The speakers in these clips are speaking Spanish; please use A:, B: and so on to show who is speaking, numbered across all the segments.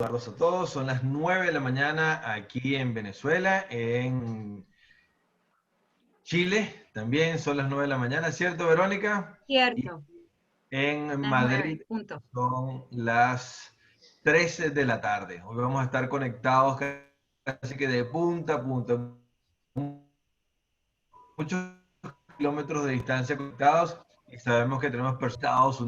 A: Saludos a todos, son las 9 de la mañana aquí en Venezuela, en Chile también son las 9 de la mañana, ¿cierto, Verónica? Y
B: Cierto,
A: en
B: las 9,
A: Madrid
B: punto.
A: son las 13 de la tarde. Hoy vamos a estar conectados casi que de punta a punta, muchos kilómetros de distancia conectados y sabemos que tenemos Estados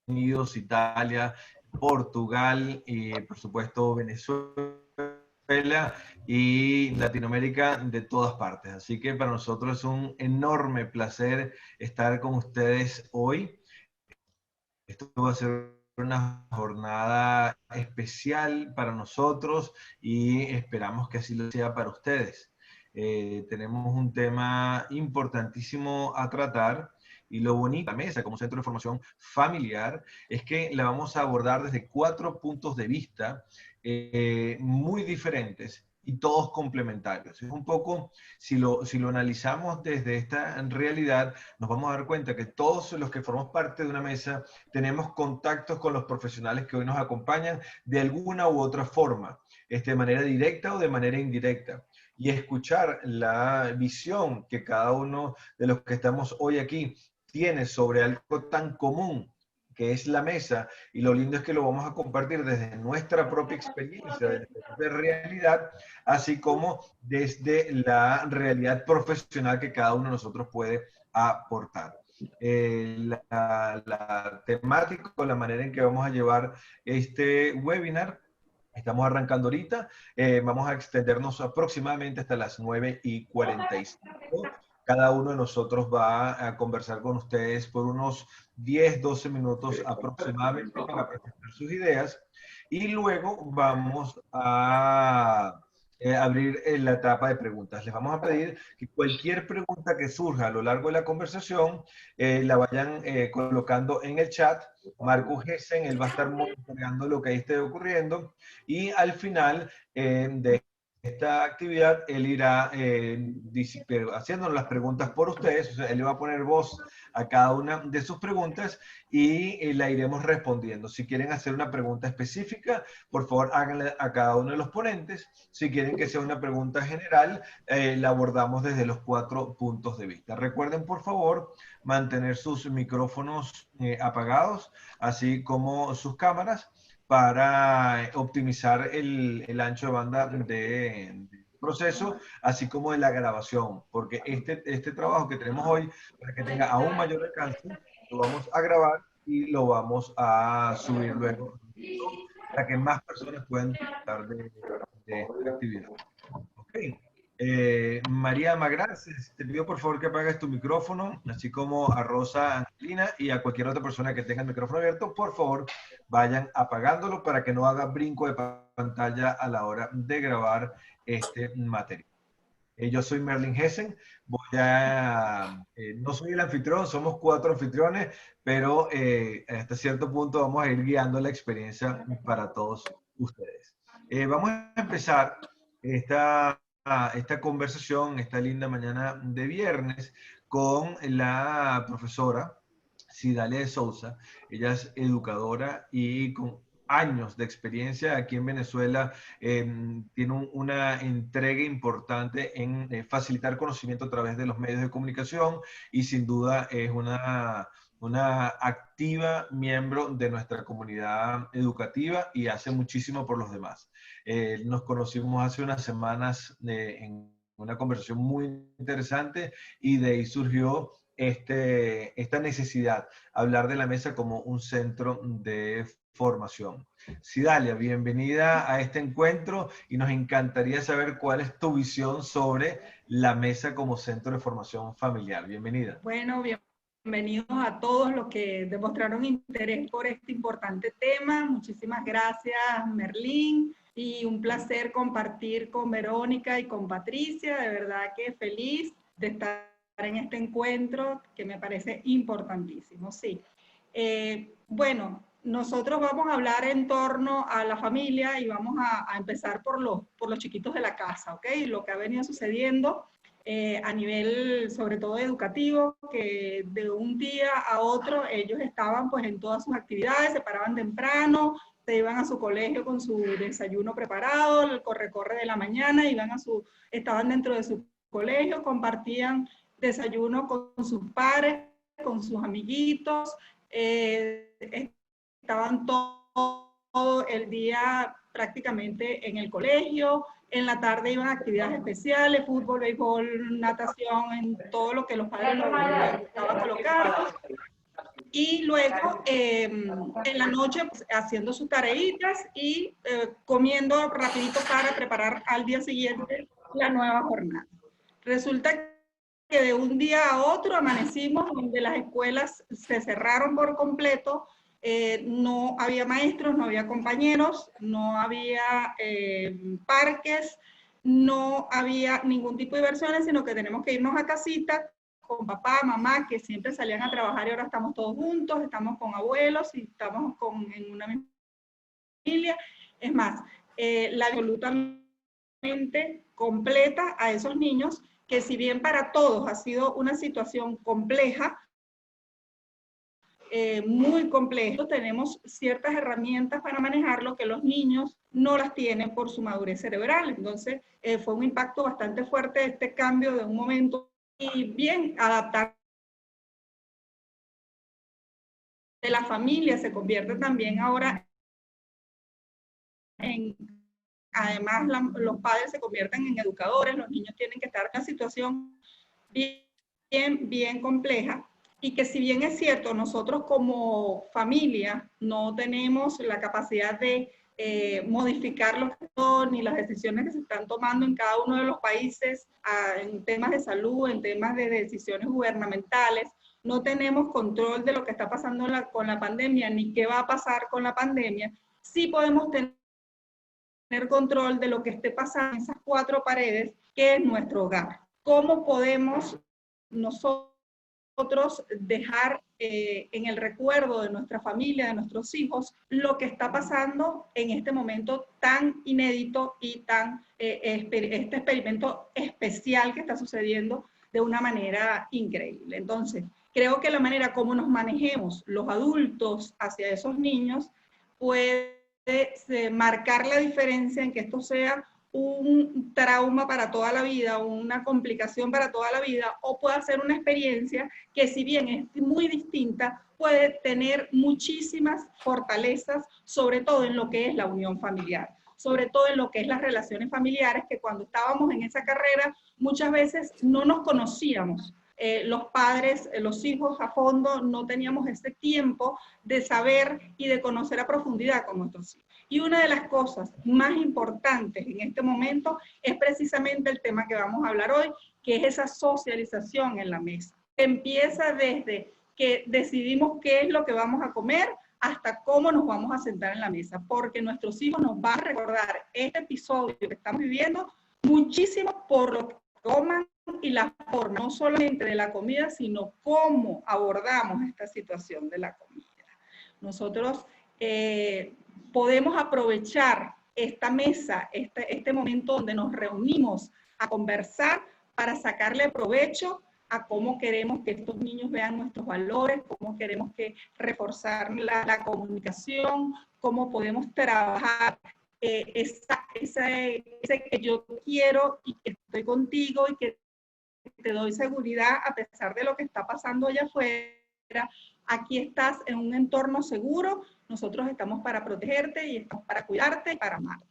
A: Unidos, Italia, Portugal y por supuesto Venezuela y Latinoamérica de todas partes. Así que para nosotros es un enorme placer estar con ustedes hoy. Esto va a ser una jornada especial para nosotros y esperamos que así lo sea para ustedes. Tenemos un tema importantísimo a tratar y lo bonito de la mesa como centro de formación familiar es que la vamos a abordar desde 4 puntos de vista muy diferentes y todos complementarios. Es un poco, si lo analizamos desde esta realidad, nos vamos a dar cuenta que todos los que formamos parte de una mesa tenemos contactos con los profesionales que hoy nos acompañan de alguna u otra forma, de manera directa o de manera indirecta. Y escuchar la visión que cada uno de los que estamos hoy aquí tiene sobre algo tan común que es la mesa, y lo lindo es que lo vamos a compartir desde nuestra propia experiencia, desde nuestra propia realidad, así como desde la realidad profesional que cada uno de nosotros puede aportar. La temática o la manera en que vamos a llevar este webinar. Estamos arrancando ahorita, vamos a extendernos aproximadamente hasta las 9:45. Cada uno de nosotros va a conversar con ustedes por unos 10, 12 minutos aproximadamente para presentar sus ideas y luego vamos a abrir la etapa de preguntas. Les vamos a pedir que cualquier pregunta que surja a lo largo de la conversación la vayan colocando en el chat. Marco Gessen, él va a estar monitoreando lo que ahí esté ocurriendo y al final de esta actividad él irá haciéndonos las preguntas por ustedes, o sea, él le va a poner voz a cada una de sus preguntas y la iremos respondiendo. Si quieren hacer una pregunta específica, por favor háganle a cada uno de los ponentes. Si quieren que sea una pregunta general, la abordamos desde los 4 puntos de vista. Recuerden, por favor, mantener sus micrófonos apagados, así como sus cámaras, para optimizar el ancho de banda de proceso, así como de la grabación, porque este trabajo que tenemos hoy, para que tenga aún mayor alcance, lo vamos a grabar y lo vamos a subir luego para que más personas puedan disfrutar de esta actividad. Ok. María Magraces, te pido por favor que apagues tu micrófono, así como a Rosa Angelina y a cualquier otra persona que tenga el micrófono abierto, por favor vayan apagándolo para que no haga brinco de pantalla a la hora de grabar este material. Yo soy Merlin Hessen, no soy el anfitrión, somos 4 anfitriones, pero hasta cierto punto vamos a ir guiando la experiencia para todos ustedes. Vamos a empezar esta conversación, esta linda mañana de viernes, con la profesora Cidalia de Souza. Ella es educadora y con años de experiencia aquí en Venezuela, tiene una entrega importante en facilitar conocimiento a través de los medios de comunicación y sin duda es una activa miembro de nuestra comunidad educativa y hace muchísimo por los demás. Nos conocimos hace unas semanas en una conversación muy interesante y de ahí surgió esta necesidad, hablar de la mesa como un centro de formación. Cidalia, bienvenida a este encuentro y nos encantaría saber cuál es tu visión sobre la mesa como centro de formación familiar. Bienvenida.
B: Bueno, bienvenidos a todos los que demostraron interés por este importante tema. Muchísimas gracias, Merlín, y un placer compartir con Verónica y con Patricia. De verdad que feliz de estar en este encuentro que me parece importantísimo. Sí. Bueno, nosotros vamos a hablar en torno a la familia y vamos a empezar por los chiquitos de la casa, ¿ok? Lo que ha venido sucediendo a nivel sobre todo educativo, que de un día a otro ellos estaban pues en todas sus actividades, se paraban temprano, se iban a su colegio con su desayuno preparado, el corre-corre de la mañana, estaban dentro de su colegio, compartían desayuno con sus padres, con sus amiguitos, estaban todo el día prácticamente en el colegio, en la tarde iban a actividades especiales, fútbol, béisbol, natación, en todo lo que los padres les gustaba colocar. Y luego en la noche pues, haciendo sus tareitas y comiendo rapidito para preparar al día siguiente la nueva jornada. Resulta que de un día a otro amanecimos donde las escuelas se cerraron por completo, no había maestros, no había compañeros, no había parques, no había ningún tipo de diversiones, sino que tenemos que irnos a casita con papá, mamá, que siempre salían a trabajar y ahora estamos todos juntos, estamos con abuelos y estamos en una misma familia. Es más, la absolutamente completa a esos niños, que si bien para todos ha sido una situación compleja, muy complejo, tenemos ciertas herramientas para manejarlo que los niños no las tienen por su madurez cerebral. Entonces, fue un impacto bastante fuerte este cambio de un momento y bien adaptar de la familia se convierte también ahora en, además los padres se convierten en educadores, los niños tienen que estar en una situación bien compleja, y que si bien es cierto, nosotros como familia no tenemos la capacidad de modificar los ni las decisiones que se están tomando en cada uno de los países en temas de salud, en temas de decisiones gubernamentales, no tenemos control de lo que está pasando con la pandemia, ni qué va a pasar con la pandemia, sí podemos tener control de lo que esté pasando en esas cuatro paredes, que es nuestro hogar. ¿Cómo podemos nosotros dejar en el recuerdo de nuestra familia, de nuestros hijos, lo que está pasando en este momento tan inédito y tan este experimento especial que está sucediendo de una manera increíble? Entonces, creo que la manera como nos manejemos los adultos hacia esos niños puede marcar la diferencia en que esto sea un trauma para toda la vida, una complicación para toda la vida, o puede ser una experiencia que, si bien es muy distinta, puede tener muchísimas fortalezas, sobre todo en lo que es la unión familiar, sobre todo en lo que es las relaciones familiares, que cuando estábamos en esa carrera muchas veces no nos conocíamos. Los padres, los hijos a fondo, no teníamos ese tiempo de saber y de conocer a profundidad con nuestros hijos. Y una de las cosas más importantes en este momento es precisamente el tema que vamos a hablar hoy, que es esa socialización en la mesa. Empieza desde que decidimos qué es lo que vamos a comer hasta cómo nos vamos a sentar en la mesa, porque nuestros hijos nos van a recordar este episodio que estamos viviendo muchísimo por lo que coman y la forma, no solamente de la comida, sino cómo abordamos esta situación de la comida. Nosotros podemos aprovechar esta mesa, este momento donde nos reunimos a conversar para sacarle provecho a cómo queremos que estos niños vean nuestros valores, cómo queremos reforzar la comunicación, cómo podemos trabajar ese que yo quiero y que estoy contigo y que te doy seguridad a pesar de lo que está pasando allá afuera. Aquí estás en un entorno seguro, nosotros estamos para protegerte y estamos para cuidarte y para amarte.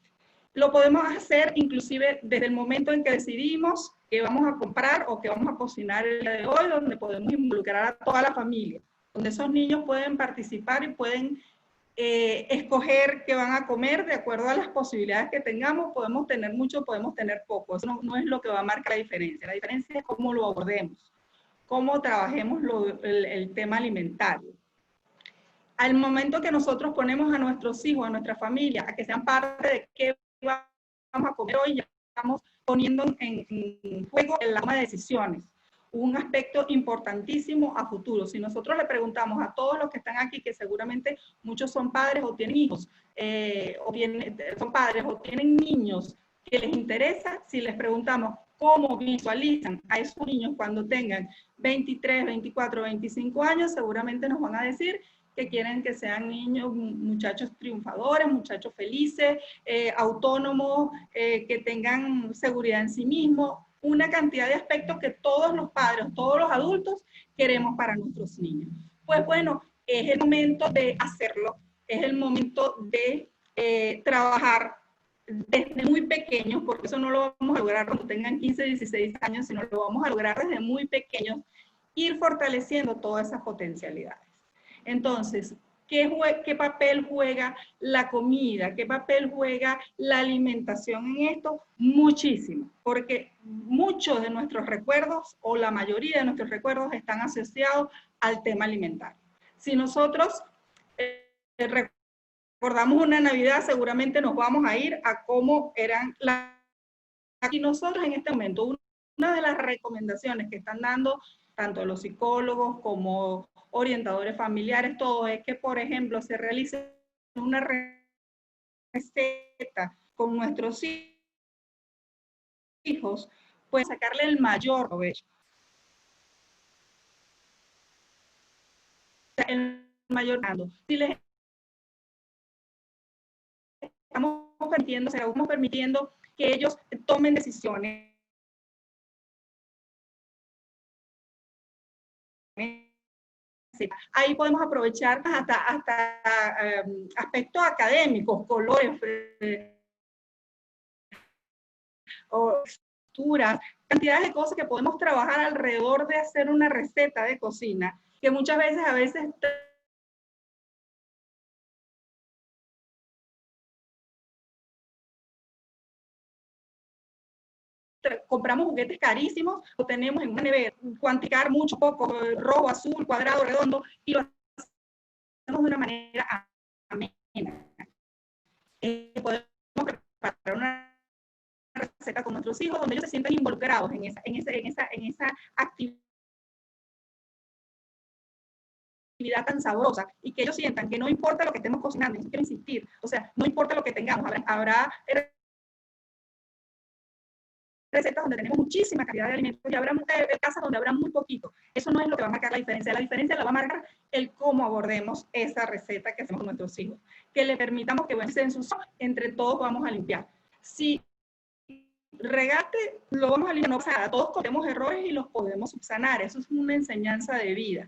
B: Lo podemos hacer inclusive desde el momento en que decidimos que vamos a comprar o que vamos a cocinar el día de hoy, donde podemos involucrar a toda la familia, donde esos niños pueden participar y pueden escoger qué van a comer de acuerdo a las posibilidades que tengamos. Podemos tener mucho, podemos tener poco. Eso no es lo que va a marcar la diferencia. La diferencia es cómo lo abordemos, cómo trabajemos el tema alimentario. Al momento que nosotros ponemos a nuestros hijos, a nuestra familia, a que sean parte de qué vamos a comer hoy, ya estamos poniendo en juego la toma de decisiones. Un aspecto importantísimo a futuro. Si nosotros le preguntamos a todos los que están aquí, que seguramente muchos son padres o tienen hijos, son padres o tienen niños que les interesa, si les preguntamos cómo visualizan a esos niños cuando tengan 23, 24, 25 años, seguramente nos van a decir que quieren que sean niños, muchachos triunfadores, muchachos felices, autónomos, que tengan seguridad en sí mismos, una cantidad de aspectos que todos los padres, todos los adultos queremos para nuestros niños. Pues bueno, es el momento de hacerlo, es el momento de trabajar desde muy pequeños, porque eso no lo vamos a lograr cuando tengan 15, 16 años, sino lo vamos a lograr desde muy pequeños, ir fortaleciendo todas esas potencialidades. Entonces, ¿qué papel juega la comida? ¿Qué papel juega la alimentación en esto? Muchísimo, porque muchos de nuestros recuerdos, o la mayoría de nuestros recuerdos, están asociados al tema alimentario. Si nosotros recordamos una Navidad, seguramente nos vamos a ir a cómo eran las... Y nosotros en este momento, una de las recomendaciones que están dando tanto los psicólogos como orientadores familiares, todo es que, por ejemplo, se realice una receta con nuestros hijos, pues sacarle el mayor provecho. El mayor dando. Si les estamos permitiendo que ellos tomen decisiones ahí podemos aprovechar hasta aspectos académicos, colores, o texturas, cantidades de cosas que podemos trabajar alrededor de hacer una receta de cocina, que muchas veces compramos juguetes carísimos, lo tenemos en una nevera, cuantificar mucho, poco, rojo, azul, cuadrado, redondo, y lo hacemos de una manera amena. Podemos preparar una receta con nuestros hijos donde ellos se sientan involucrados en esa actividad tan sabrosa, y que ellos sientan que no importa lo que estemos cocinando, y quiero insistir, o sea, no importa lo que tengamos, habrá recetas donde tenemos muchísima cantidad de alimentos y habrá casas donde habrá muy poquito. Eso no es lo que va a marcar la diferencia. La diferencia la va a marcar el cómo abordemos esa receta que hacemos con nuestros hijos. Que le permitamos que, bueno, se ensucie, entre todos vamos a limpiar. Si regaste, lo vamos a limpiar, no pasa nada. Todos cometemos errores y los podemos subsanar. Eso es una enseñanza de vida.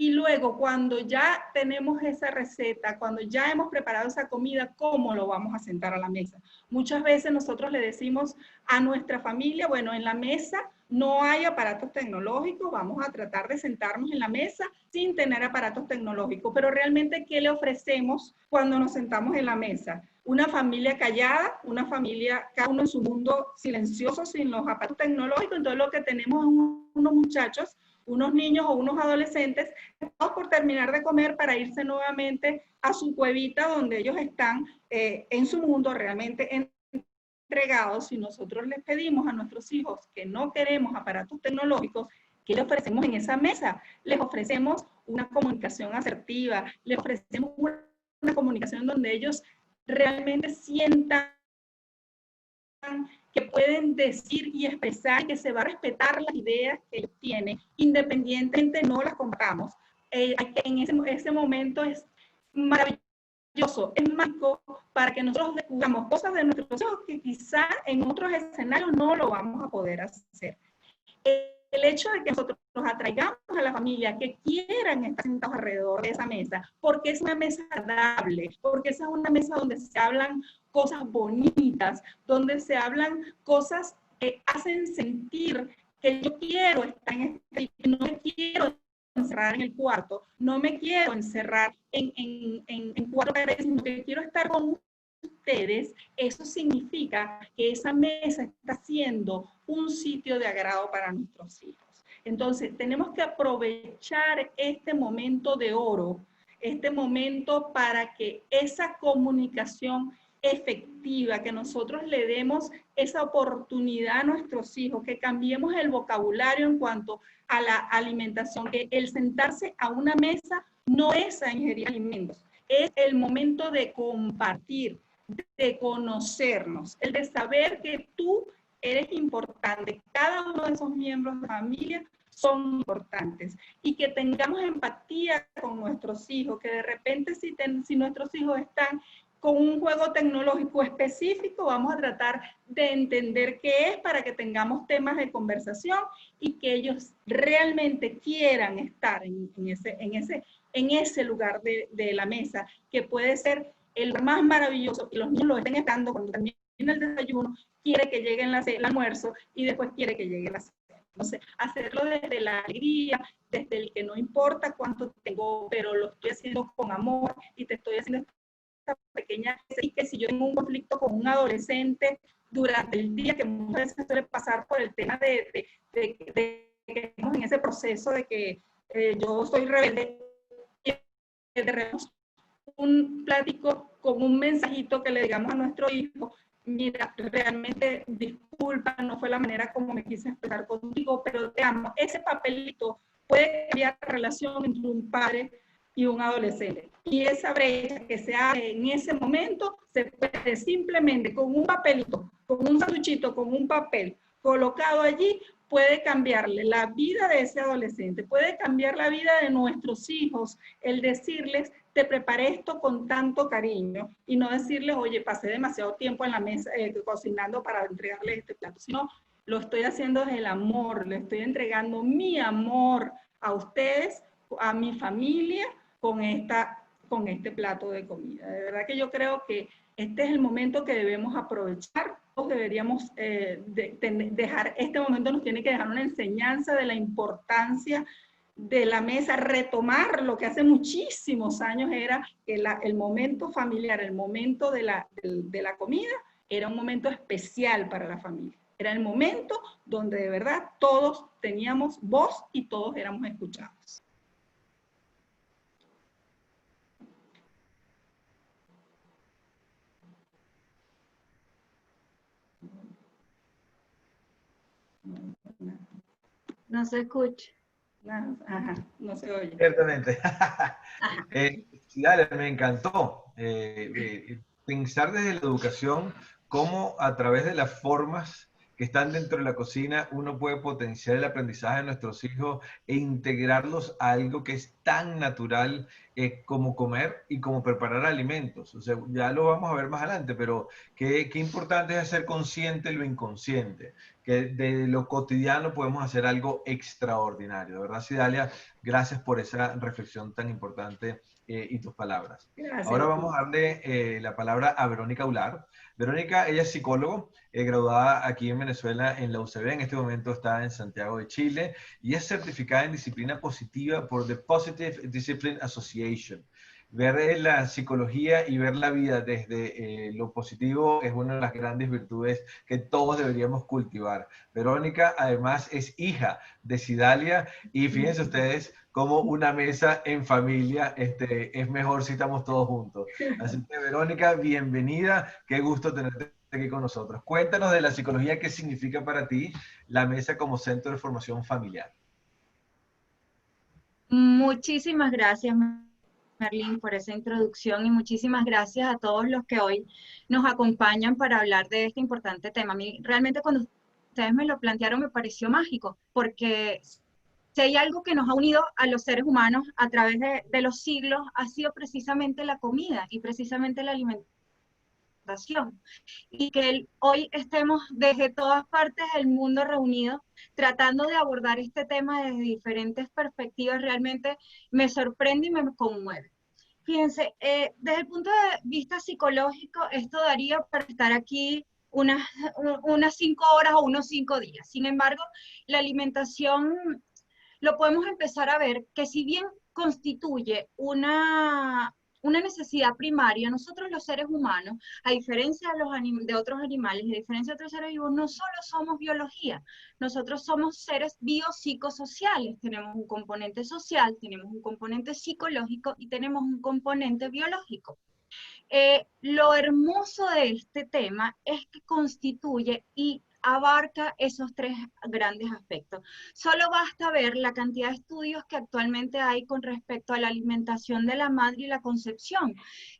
B: Y luego, cuando ya tenemos esa receta, cuando ya hemos preparado esa comida, ¿cómo lo vamos a sentar a la mesa? Muchas veces nosotros le decimos a nuestra familia, bueno, en la mesa no hay aparatos tecnológicos, vamos a tratar de sentarnos en la mesa sin tener aparatos tecnológicos, pero realmente, ¿qué le ofrecemos cuando nos sentamos en la mesa? Una familia callada, una familia, cada uno en su mundo silencioso, sin los aparatos tecnológicos. Entonces lo que tenemos es unos muchachos, unos niños o unos adolescentes, por terminar de comer para irse nuevamente a su cuevita donde ellos están en su mundo realmente entregados. Si nosotros les pedimos a nuestros hijos que no queremos aparatos tecnológicos, ¿qué les ofrecemos en esa mesa? Les ofrecemos una comunicación asertiva, les ofrecemos una comunicación donde ellos realmente sientan que pueden decir y expresar, que se va a respetar las ideas que ellos tienen, independientemente no las compartamos. En ese momento es maravilloso, es mágico para que nosotros descubramos cosas de nuestros hijos que quizá en otros escenarios no lo vamos a poder hacer. El hecho de que nosotros nos atraigamos a la familia, que quieran estar sentados alrededor de esa mesa, porque es una mesa agradable, porque esa es una mesa donde se hablan cosas bonitas, donde se hablan cosas que hacen sentir que yo quiero estar en este, no me quiero encerrar en el cuarto, no me quiero encerrar en cuatro paredes, sino que quiero estar con ustedes. Eso significa que esa mesa está siendo un sitio de agrado para nuestros hijos. Entonces, tenemos que aprovechar este momento de oro, este momento para que esa comunicación efectiva, que nosotros le demos esa oportunidad a nuestros hijos, que cambiemos el vocabulario en cuanto a la alimentación, que el sentarse a una mesa no es a ingerir alimentos, es el momento de compartir, de conocernos, el de saber que tú eres importante. Cada uno de esos miembros de la familia son importantes, y que tengamos empatía con nuestros hijos, que de repente si nuestros hijos están con un juego tecnológico específico, vamos a tratar de entender qué es para que tengamos temas de conversación y que ellos realmente quieran estar en ese lugar de la mesa, que puede ser el más maravilloso, que los niños lo estén esperando cuando termine el desayuno, quiere que llegue el almuerzo y después quiere que llegue la cena. Entonces, hacerlo desde la alegría, desde el que no importa cuánto tengo, pero lo estoy haciendo con amor y te estoy haciendo pequeña, y que si yo tengo un conflicto con un adolescente durante el día, que muchas veces suele pasar por el tema de que estamos en ese proceso de que yo soy rebelde, de un plático con un mensajito que le digamos a nuestro hijo: mira, realmente disculpa, no fue la manera como me quise expresar contigo, pero te amo. Ese papelito puede cambiar la relación entre un padre y un adolescente. Y esa brecha que se abre en ese momento se puede simplemente con un papelito, con un sanduchito, con un papel colocado allí, puede cambiarle la vida de ese adolescente, puede cambiar la vida de nuestros hijos, el decirles: te preparé esto con tanto cariño, y no decirles: oye, pasé demasiado tiempo en la mesa cocinando para entregarles este plato, sino lo estoy haciendo desde el amor, le estoy entregando mi amor a ustedes, a mi familia, con este plato de comida. De verdad que yo creo que este es el momento que debemos aprovechar. Todos deberíamos dejar, este momento nos tiene que dejar una enseñanza de la importancia de la mesa, retomar lo que hace muchísimos años era que el momento familiar, el momento de la comida, era un momento especial para la familia. Era el momento donde de verdad todos teníamos voz y todos éramos escuchados.
C: No se escucha.
B: Ajá, no se oye.
A: Ciertamente. Sí, dale, me encantó pensar desde la educación cómo a través de las formas que están dentro de la cocina uno puede potenciar el aprendizaje de nuestros hijos e integrarlos a algo que es tan natural como comer y como preparar alimentos. O sea, ya lo vamos a ver más adelante, pero qué importante es hacer consciente lo inconsciente, que de lo cotidiano podemos hacer algo extraordinario. De verdad, Cidalia, gracias por esa reflexión tan importante y tus palabras.
B: Gracias.
A: Ahora vamos a darle la palabra a Verónica Ular. Verónica, ella es psicólogo, graduada aquí en Venezuela en la UCB, en este momento está en Santiago de Chile y es certificada en disciplina positiva por The Positive Discipline Association. Ver la psicología y ver la vida desde lo positivo es una de las grandes virtudes que todos deberíamos cultivar. Verónica además es hija de Cidalia y fíjense ustedes cómo una mesa en familia es mejor si estamos todos juntos. Así que Verónica, bienvenida, qué gusto tenerte aquí con nosotros. Cuéntanos de la psicología, qué significa para ti la mesa como centro de formación familiar.
C: Muchísimas gracias, Merlin, por esa introducción y muchísimas gracias a todos los que hoy nos acompañan para hablar de este importante tema. A mí realmente cuando ustedes me lo plantearon me pareció mágico, porque si hay algo que nos ha unido a los seres humanos a través de los siglos, ha sido precisamente la comida y precisamente la alimentación. Y que hoy estemos desde todas partes del mundo reunidos tratando de abordar este tema desde diferentes perspectivas, realmente me sorprende y me conmueve. Fíjense, desde el punto de vista psicológico, esto daría para estar aquí unas 5 horas o unos 5 días. Sin embargo, la alimentación lo podemos empezar a ver que si bien constituye una necesidad primaria, nosotros los seres humanos, a diferencia de otros animales, a diferencia de otros seres vivos, no solo somos biología, nosotros somos seres biopsicosociales, tenemos un componente social, tenemos un componente psicológico y tenemos un componente biológico. Lo hermoso de este tema es que constituye y abarca esos 3 grandes aspectos. Solo basta ver la cantidad de estudios que actualmente hay con respecto a la alimentación de la madre y la concepción.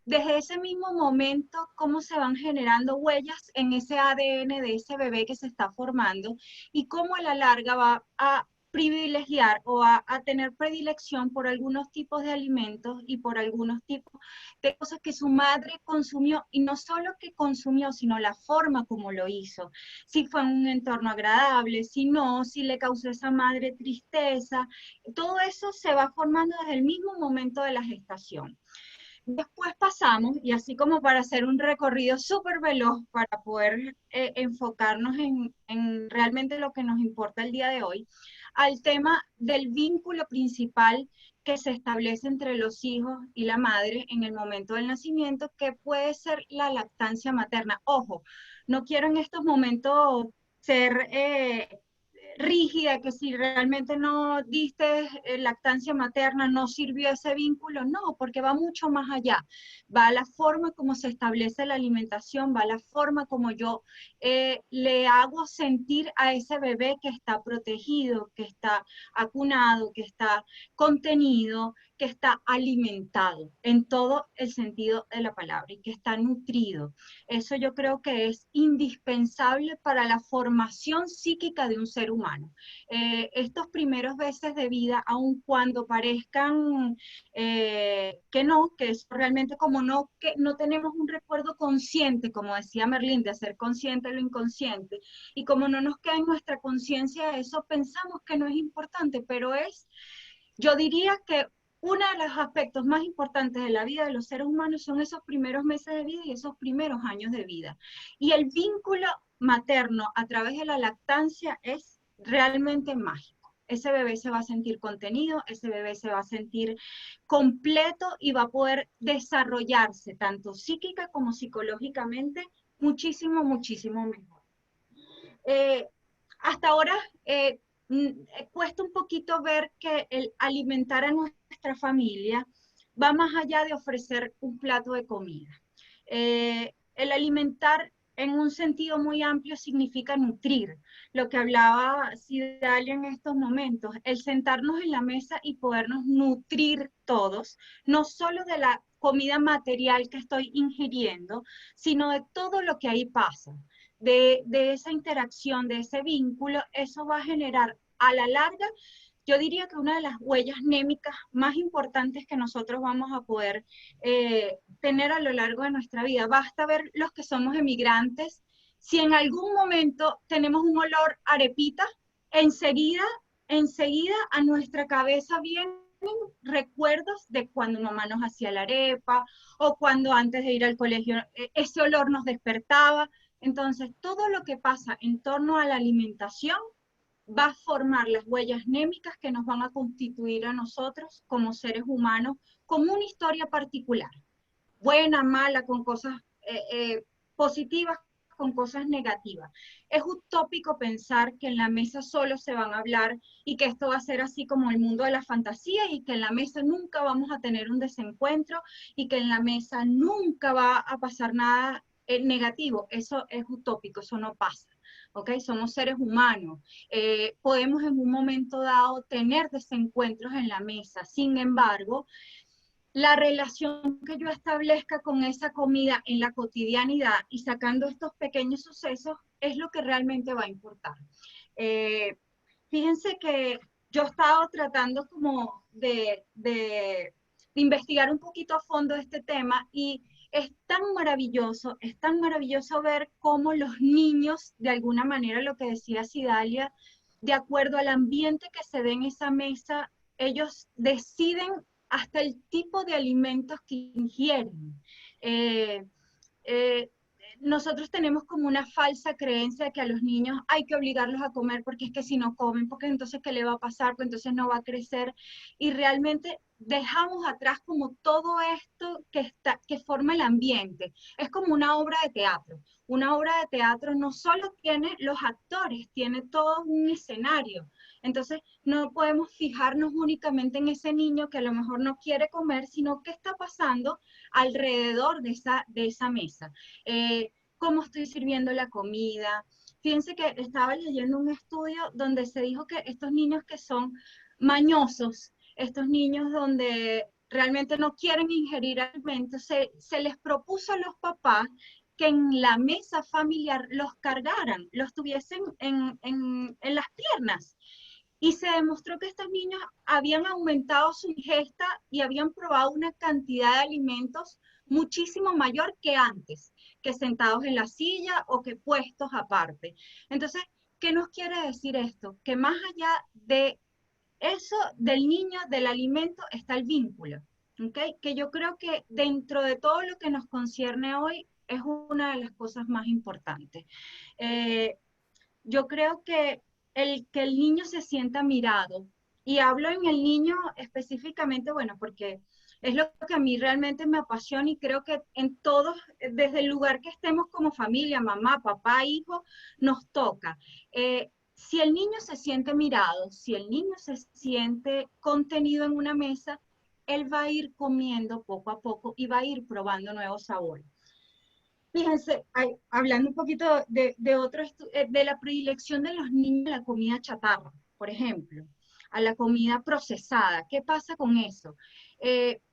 C: Desde ese mismo momento, cómo se van generando huellas en ese ADN de ese bebé que se está formando y cómo a la larga va a privilegiar o a tener predilección por algunos tipos de alimentos y por algunos tipos de cosas que su madre consumió, y no solo que consumió, sino la forma como lo hizo, si fue en un entorno agradable, si no, si le causó esa madre tristeza. Todo eso se va formando desde el mismo momento de la gestación. Después pasamos, y así como para hacer un recorrido súper veloz para poder enfocarnos en realmente lo que nos importa el día de hoy, al tema del vínculo principal que se establece entre los hijos y la madre en el momento del nacimiento, que puede ser la lactancia materna. Ojo, no quiero en estos momentos ser rígida, que si realmente no diste lactancia materna, no sirvió ese vínculo. No, porque va mucho más allá. Va la forma como se establece la alimentación, va la forma como yo le hago sentir a ese bebé que está protegido, que está acunado, que está contenido, que está alimentado en todo el sentido de la palabra y que está nutrido. Eso yo creo que es indispensable para la formación psíquica de un ser humano. Estos primeros meses de vida, aun cuando parezcan que es realmente como no, que no tenemos un recuerdo consciente, como decía Merlín, de hacer consciente lo inconsciente, y como no nos queda en nuestra conciencia eso, pensamos que no es importante, pero yo diría que uno de los aspectos más importantes de la vida de los seres humanos son esos primeros meses de vida y esos primeros años de vida. Y el vínculo materno a través de la lactancia es realmente mágico. Ese bebé se va a sentir contenido, ese bebé se va a sentir completo y va a poder desarrollarse tanto psíquica como psicológicamente muchísimo, muchísimo mejor. Hasta ahora cuesta un poquito ver que el alimentar a nuestra familia va más allá de ofrecer un plato de comida. El alimentar en un sentido muy amplio significa nutrir, lo que hablaba Cidalia en estos momentos, el sentarnos en la mesa y podernos nutrir todos, no solo de la comida material que estoy ingiriendo, sino de todo lo que ahí pasa. De esa interacción, de ese vínculo, eso va a generar a la larga, yo diría que una de las huellas némicas más importantes que nosotros vamos a poder tener a lo largo de nuestra vida. Basta ver los que somos emigrantes, si en algún momento tenemos un olor a arepita, enseguida a nuestra cabeza vienen recuerdos de cuando mamá nos hacía la arepa, o cuando antes de ir al colegio ese olor nos despertaba. Entonces, todo lo que pasa en torno a la alimentación va a formar las huellas némicas que nos van a constituir a nosotros como seres humanos, como una historia particular, buena, mala, con cosas positivas, con cosas negativas. Es utópico pensar que en la mesa solo se van a hablar y que esto va a ser así como el mundo de la fantasía, y que en la mesa nunca vamos a tener un desencuentro y que en la mesa nunca va a pasar nada negativo. Eso es utópico, eso no pasa. ¿Okay? Somos seres humanos, podemos en un momento dado tener desencuentros en la mesa. Sin embargo, la relación que yo establezca con esa comida en la cotidianidad y sacando estos pequeños sucesos es lo que realmente va a importar. Fíjense que yo he estado tratando como de investigar un poquito a fondo este tema, y es tan maravilloso ver cómo los niños, de alguna manera, lo que decía Cidalia, de acuerdo al ambiente que se dé en esa mesa, ellos deciden hasta el tipo de alimentos que ingieren. Nosotros tenemos como una falsa creencia de que a los niños hay que obligarlos a comer, porque es que si no comen, porque entonces ¿qué le va a pasar? Pues entonces no va a crecer, y realmente dejamos atrás como todo esto que forma el ambiente. Es como una obra de teatro. Una obra de teatro no solo tiene los actores, tiene todo un escenario. Entonces no podemos fijarnos únicamente en ese niño que a lo mejor no quiere comer, sino qué está pasando alrededor de esa mesa. Cómo estoy sirviendo la comida. Fíjense que estaba leyendo un estudio donde se dijo que estos niños que son mañosos, estos niños donde realmente no quieren ingerir alimentos, se les propuso a los papás que en la mesa familiar los cargaran, los tuviesen en las piernas. Y se demostró que estos niños habían aumentado su ingesta y habían probado una cantidad de alimentos muchísimo mayor que antes, que sentados en la silla o que puestos aparte. Entonces, ¿qué nos quiere decir esto? Que más allá de eso, del niño, del alimento, está el vínculo, ¿ok? Que yo creo que dentro de todo lo que nos concierne hoy es una de las cosas más importantes. Eh, yo creo que el niño se sienta mirado, y hablo en el niño específicamente, bueno, porque es lo que a mí realmente me apasiona y creo que en todos, desde el lugar que estemos como familia, mamá, papá, hijo, nos toca. Si el niño se siente mirado, si el niño se siente contenido en una mesa, él va a ir comiendo poco a poco y va a ir probando nuevos sabores. Fíjense, hablando un poquito de la predilección de los niños a la comida chatarra, por ejemplo, a la comida procesada. ¿Qué pasa con eso?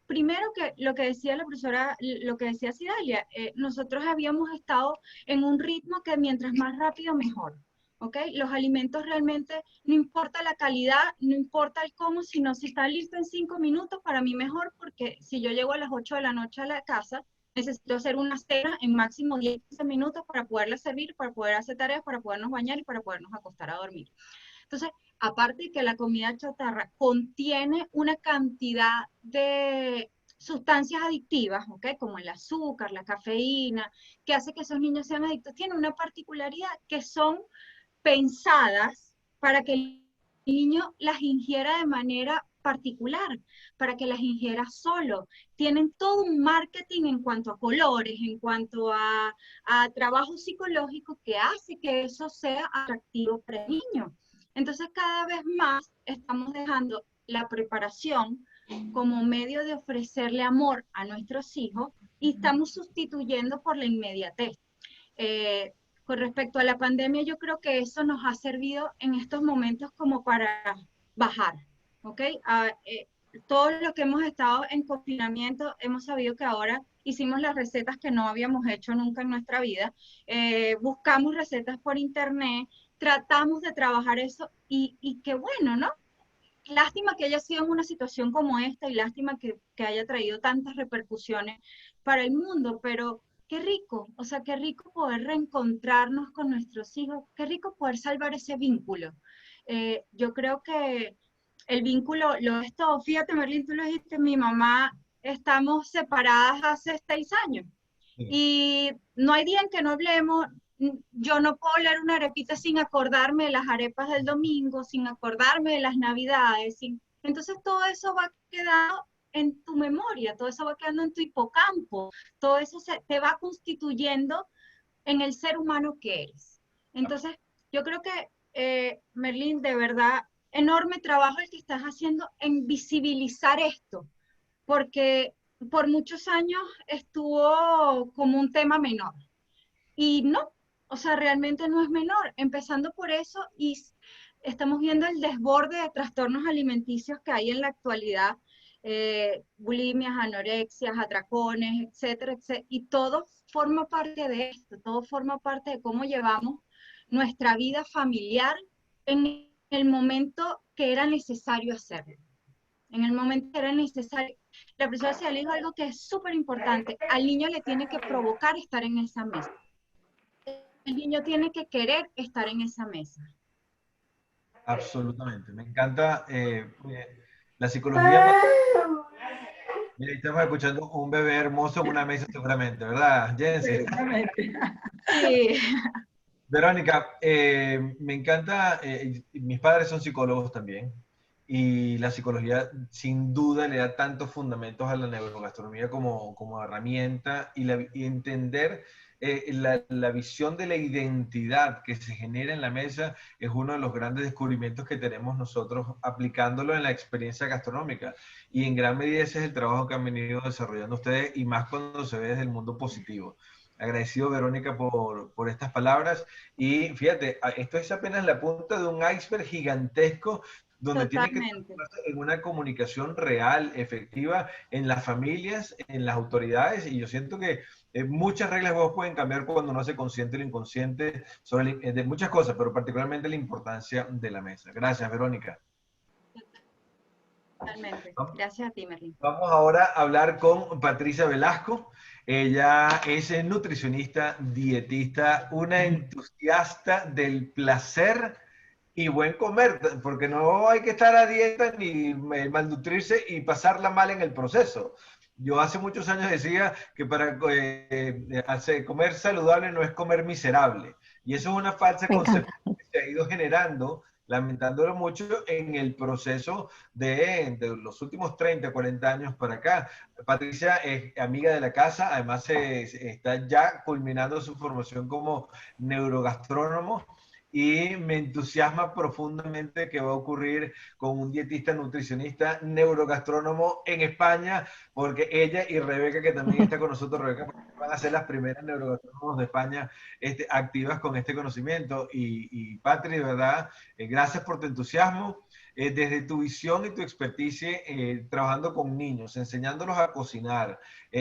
C: Primero que lo que decía la profesora, lo que decía Cidalia, nosotros habíamos estado en un ritmo que mientras más rápido mejor. ¿Ok? Los alimentos realmente, no importa la calidad, no importa el cómo, sino si está listo en 5 minutos, para mí mejor, porque si yo llego a las 8 de la noche a la casa, necesito hacer una cena en máximo 10-15 minutos para poderla servir, para poder hacer tareas, para podernos bañar y para podernos acostar a dormir. Entonces, aparte de que la comida chatarra contiene una cantidad de sustancias adictivas, ¿ok? Como el azúcar, la cafeína, que hace que esos niños sean adictos, tiene una particularidad que son pensadas para que el niño las ingiera de manera particular, para que las ingiera solo. Tienen todo un marketing en cuanto a colores, en cuanto a trabajo psicológico que hace que eso sea atractivo para el niño. Entonces, cada vez más estamos dejando la preparación como medio de ofrecerle amor a nuestros hijos y estamos sustituyendo por la inmediatez. Con respecto a la pandemia, yo creo que eso nos ha servido en estos momentos como para bajar, ¿ok? Todos los que hemos estado en confinamiento hemos sabido que ahora hicimos las recetas que no habíamos hecho nunca en nuestra vida, buscamos recetas por internet, tratamos de trabajar eso y qué bueno, ¿no? Lástima que haya sido en una situación como esta y lástima que haya traído tantas repercusiones para el mundo, pero qué rico, o sea, qué rico poder reencontrarnos con nuestros hijos, qué rico poder salvar ese vínculo. Yo creo que el vínculo lo es todo. Fíjate, Merlin, tú lo dijiste, mi mamá, estamos separadas hace 6 años
A: Sí.
C: y no hay día en que no hablemos. Yo no puedo leer una arepita sin acordarme de las arepas del domingo, sin acordarme de las navidades. Entonces todo eso va quedando en tu memoria, todo eso va quedando en tu hipocampo, todo eso te va constituyendo en el ser humano que eres. Entonces, yo creo que, Merlin, de verdad, enorme trabajo el que estás haciendo en visibilizar esto, porque por muchos años estuvo como un tema menor. Y no, o sea, realmente no es menor, empezando por eso, y estamos viendo el desborde de trastornos alimenticios que hay en la actualidad, bulimias, anorexias, atracones, etcétera, etcétera, y todo forma parte de esto, todo forma parte de cómo llevamos nuestra vida familiar en el momento que era necesario hacerlo, en el momento que era necesario. La profesora se le dijo algo que es súper importante, al niño le tiene que provocar estar en esa mesa. El niño tiene que querer estar en esa mesa.
A: Absolutamente. Me encanta la psicología. Mira, ahí estamos escuchando un bebé hermoso en una mesa seguramente, ¿verdad, Jensen?
B: Exactamente.
C: Sí.
A: Verónica, me encanta, mis padres son psicólogos también, y la psicología sin duda le da tantos fundamentos a la neurogastronomía como herramienta y entender la visión de la identidad que se genera en la mesa es uno de los grandes descubrimientos que tenemos nosotros aplicándolo en la experiencia gastronómica. Y en gran medida ese es el trabajo que han venido desarrollando ustedes y más cuando se ve desde el mundo positivo. Agradecido, Verónica, por estas palabras. Y fíjate, esto es apenas la punta de un iceberg gigantesco donde tiene que
C: Totalmente.
A: transformarse en una comunicación real, efectiva, en las familias, en las autoridades. Y yo siento que muchas reglas de juego pueden cambiar cuando uno hace consciente lo inconsciente de muchas cosas, pero particularmente la importancia de la mesa. Gracias, Verónica.
C: Totalmente. Gracias a ti, Merlin.
A: Vamos ahora a hablar con Patricia Velasco. Ella es nutricionista, dietista, una entusiasta del placer y buen comer, porque no hay que estar a dieta ni malnutrirse y pasarla mal en el proceso. Yo hace muchos años decía que para comer saludable no es comer miserable. Y eso es una falsa concepción que se ha ido generando, lamentándolo mucho, en el proceso de los últimos 30, 40 años para acá. Patricia es amiga de la casa, además está ya culminando su formación como neurogastrónomo y me entusiasma profundamente que va a ocurrir con un dietista, nutricionista, neurogastrónomo en España, porque ella y Rebeca, que también está con nosotros, Rebeca, van a ser las primeras neurogastrónomos de España activas con este conocimiento. Y Patri, de verdad, gracias por tu entusiasmo. Desde tu visión y tu experticia trabajando con niños, enseñándolos a cocinar,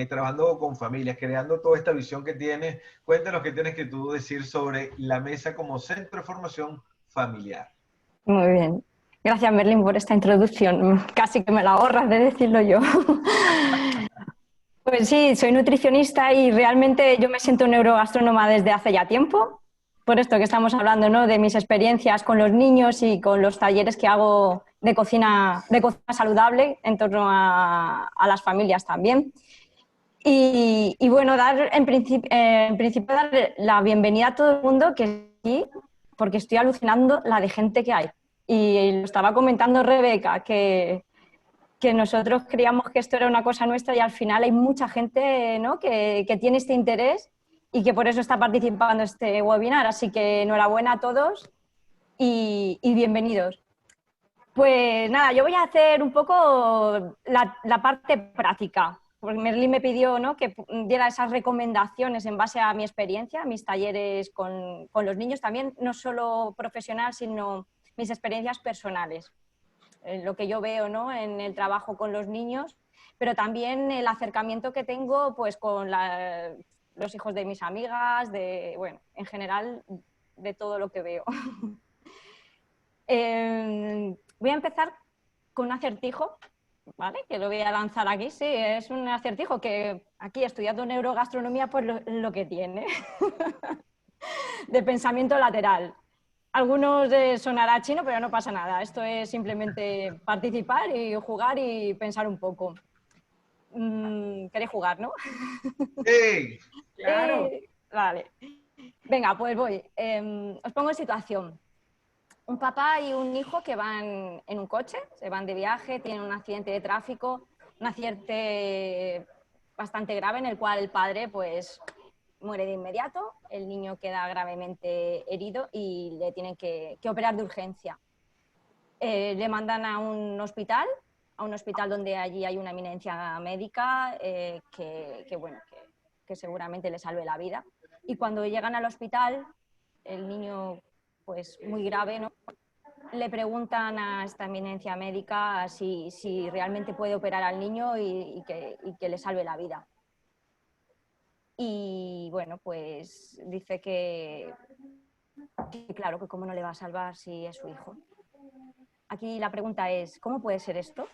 A: trabajando con familias, creando toda esta visión que tienes, cuéntanos qué tienes que tú decir sobre la mesa como centro de formación familiar.
D: Muy bien. Gracias, Merlin, por esta introducción. Casi que me la ahorras de decirlo yo. Pues sí, soy nutricionista y realmente yo me siento neurogastrónoma desde hace ya tiempo. Por esto que estamos hablando, ¿no?, de mis experiencias con los niños y con los talleres que hago de cocina saludable en torno a las familias también. Y bueno, en principio dar la bienvenida a todo el mundo que sí, porque estoy alucinando la de gente que hay. Y lo estaba comentando Rebeca, que nosotros creíamos que esto era una cosa nuestra y al final hay mucha gente, ¿no?, que tiene este interés y que por eso está participando en este webinar. Así que enhorabuena a todos y bienvenidos. Pues nada, yo voy a hacer un poco la parte práctica, porque Merlin me pidió, ¿no?, que diera esas recomendaciones en base a mi experiencia, mis talleres con los niños también, no solo profesional, sino mis experiencias personales, lo que yo veo, ¿no?, en el trabajo con los niños, pero también el acercamiento que tengo pues con los hijos de mis amigas, bueno, en general de todo lo que veo. Voy a empezar con un acertijo, ¿vale?, que lo voy a lanzar aquí. Sí, es un acertijo que aquí, estudiando neurogastronomía, pues lo que tiene, de pensamiento lateral. Algunos sonará chino, pero no pasa nada. Esto es simplemente participar y jugar y pensar un poco. ¿Queréis jugar, no?
A: ¡Sí!
B: Claro.
D: Vale. Venga, pues voy. Os pongo en situación. Un papá y un hijo que van en un coche, se van de viaje, tienen un accidente de tráfico, un accidente bastante grave en el cual el padre pues muere de inmediato, el niño queda gravemente herido y le tienen que operar de urgencia. Le mandan a un hospital donde allí hay una eminencia médica que seguramente le salve la vida. Y cuando llegan al hospital, el niño pues muy grave, ¿no?, le preguntan a esta eminencia médica si realmente puede operar al niño y que le salve la vida. Y bueno, pues dice que claro, que cómo no le va a salvar si es su hijo. Aquí la pregunta es, ¿cómo puede ser esto?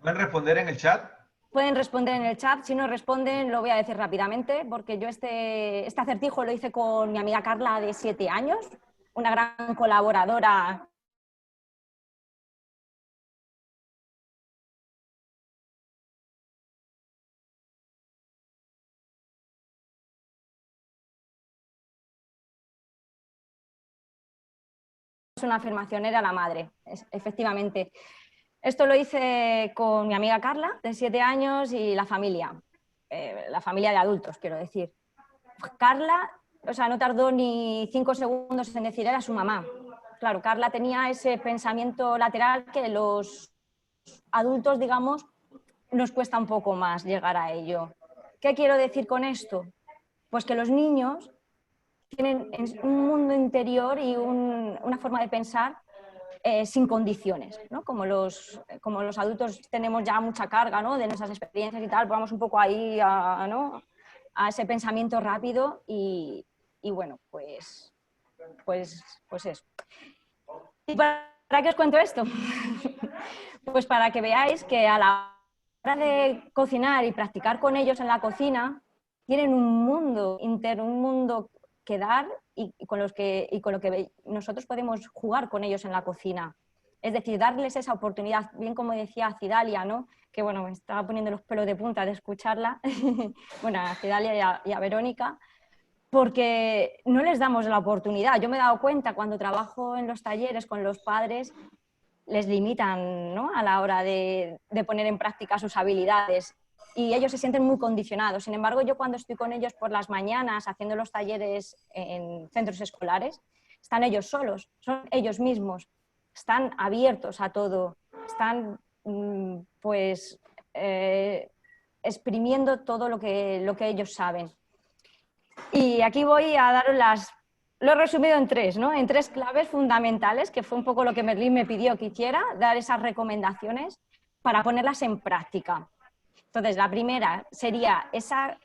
A: ¿Pueden responder en el chat?
D: Pueden responder en el chat. Si no responden, lo voy a decir rápidamente, porque yo este acertijo lo hice con mi amiga Carla, de 7 años, una gran colaboradora. Una afirmación, era la madre, efectivamente. Esto lo hice con mi amiga Carla, de 7 años, y la familia de adultos, quiero decir. Carla, o sea, no tardó ni 5 segundos en decir, era su mamá. Claro, Carla tenía ese pensamiento lateral que los adultos, digamos, nos cuesta un poco más llegar a ello. ¿Qué quiero decir con esto? Pues que los niños tienen un mundo interior y una forma de pensar sin condiciones, ¿no? Como los adultos tenemos ya mucha carga, ¿no? De nuestras experiencias y tal, vamos un poco ahí ¿no? A ese pensamiento rápido y bueno, pues eso. ¿Y para qué os cuento esto? Pues para que veáis que a la hora de cocinar y practicar con ellos en la cocina, tienen un mundo interno, un mundo que dar y con lo que nosotros podemos jugar con ellos en la cocina. Es decir, darles esa oportunidad, bien como decía Cidalia, ¿no? Que bueno, me estaba poniendo los pelos de punta de escucharla, bueno, a Cidalia y a Verónica, porque no les damos la oportunidad. Yo me he dado cuenta cuando trabajo en los talleres con los padres, les limitan, ¿no? A la hora de poner en práctica sus habilidades y ellos se sienten muy condicionados. Sin embargo, yo cuando estoy con ellos por las mañanas haciendo los talleres en centros escolares, están ellos solos, son ellos mismos, están abiertos a todo, están pues exprimiendo todo lo que ellos saben. Y aquí voy a daros lo he resumido en tres, ¿no? En tres claves fundamentales, que fue un poco lo que Merlín me pidió que hiciera, dar esas recomendaciones para ponerlas en práctica. Entonces, la primera sería esa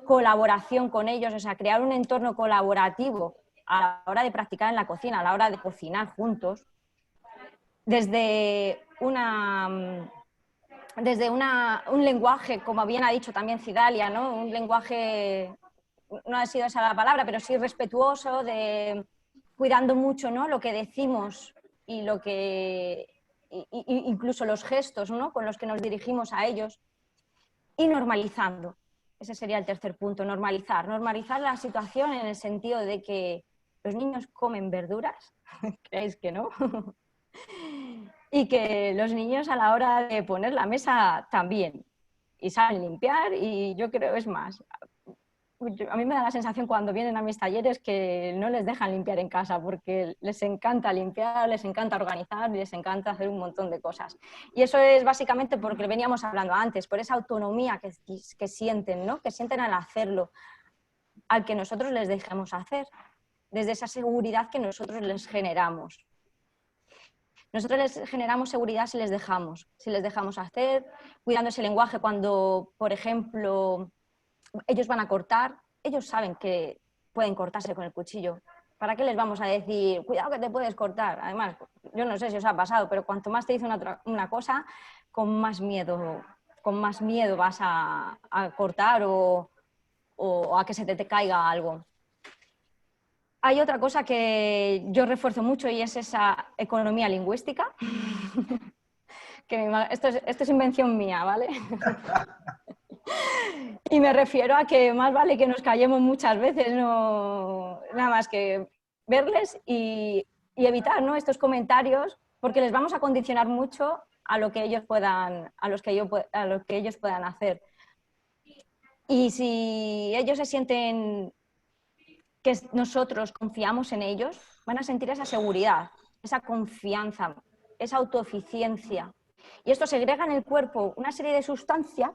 D: colaboración con ellos, o sea, crear un entorno colaborativo a la hora de practicar en la cocina, a la hora de cocinar juntos, desde un lenguaje, como bien ha dicho también Cidalia, ¿no? Un lenguaje, no ha sido esa la palabra, pero sí respetuoso, cuidando mucho, ¿no? Lo que decimos y incluso los gestos, ¿no? Con los que nos dirigimos a ellos, y normalizando. Ese sería el tercer punto, normalizar la situación en el sentido de que los niños comen verduras, ¿creéis que no? Y que los niños a la hora de poner la mesa también, y saben limpiar, y yo creo, es más, a mí me da la sensación cuando vienen a mis talleres que no les dejan limpiar en casa porque les encanta limpiar, les encanta organizar, les encanta hacer un montón de cosas. Y eso es básicamente porque veníamos hablando antes, por esa autonomía que sienten, ¿no? Que sienten al hacerlo, al que nosotros les dejemos hacer, desde esa seguridad que nosotros les generamos. Nosotros les generamos seguridad si les dejamos hacer, cuidando ese lenguaje cuando, por ejemplo, ellos van a cortar, ellos saben que pueden cortarse con el cuchillo. ¿Para qué les vamos a decir, cuidado que te puedes cortar? Además, yo no sé si os ha pasado, pero cuanto más te dice una cosa, con más miedo vas a cortar o a que se te caiga algo. Hay otra cosa que yo refuerzo mucho y es esa economía lingüística. Esto es invención mía, ¿vale? Y me refiero a que más vale que nos callemos muchas veces, no, nada más que verles y evitar, ¿no? Estos comentarios, porque les vamos a condicionar mucho a lo que ellos puedan hacer. Y si ellos se sienten que nosotros confiamos en ellos, van a sentir esa seguridad, esa confianza, esa autoeficiencia. Y esto segrega en el cuerpo una serie de sustancias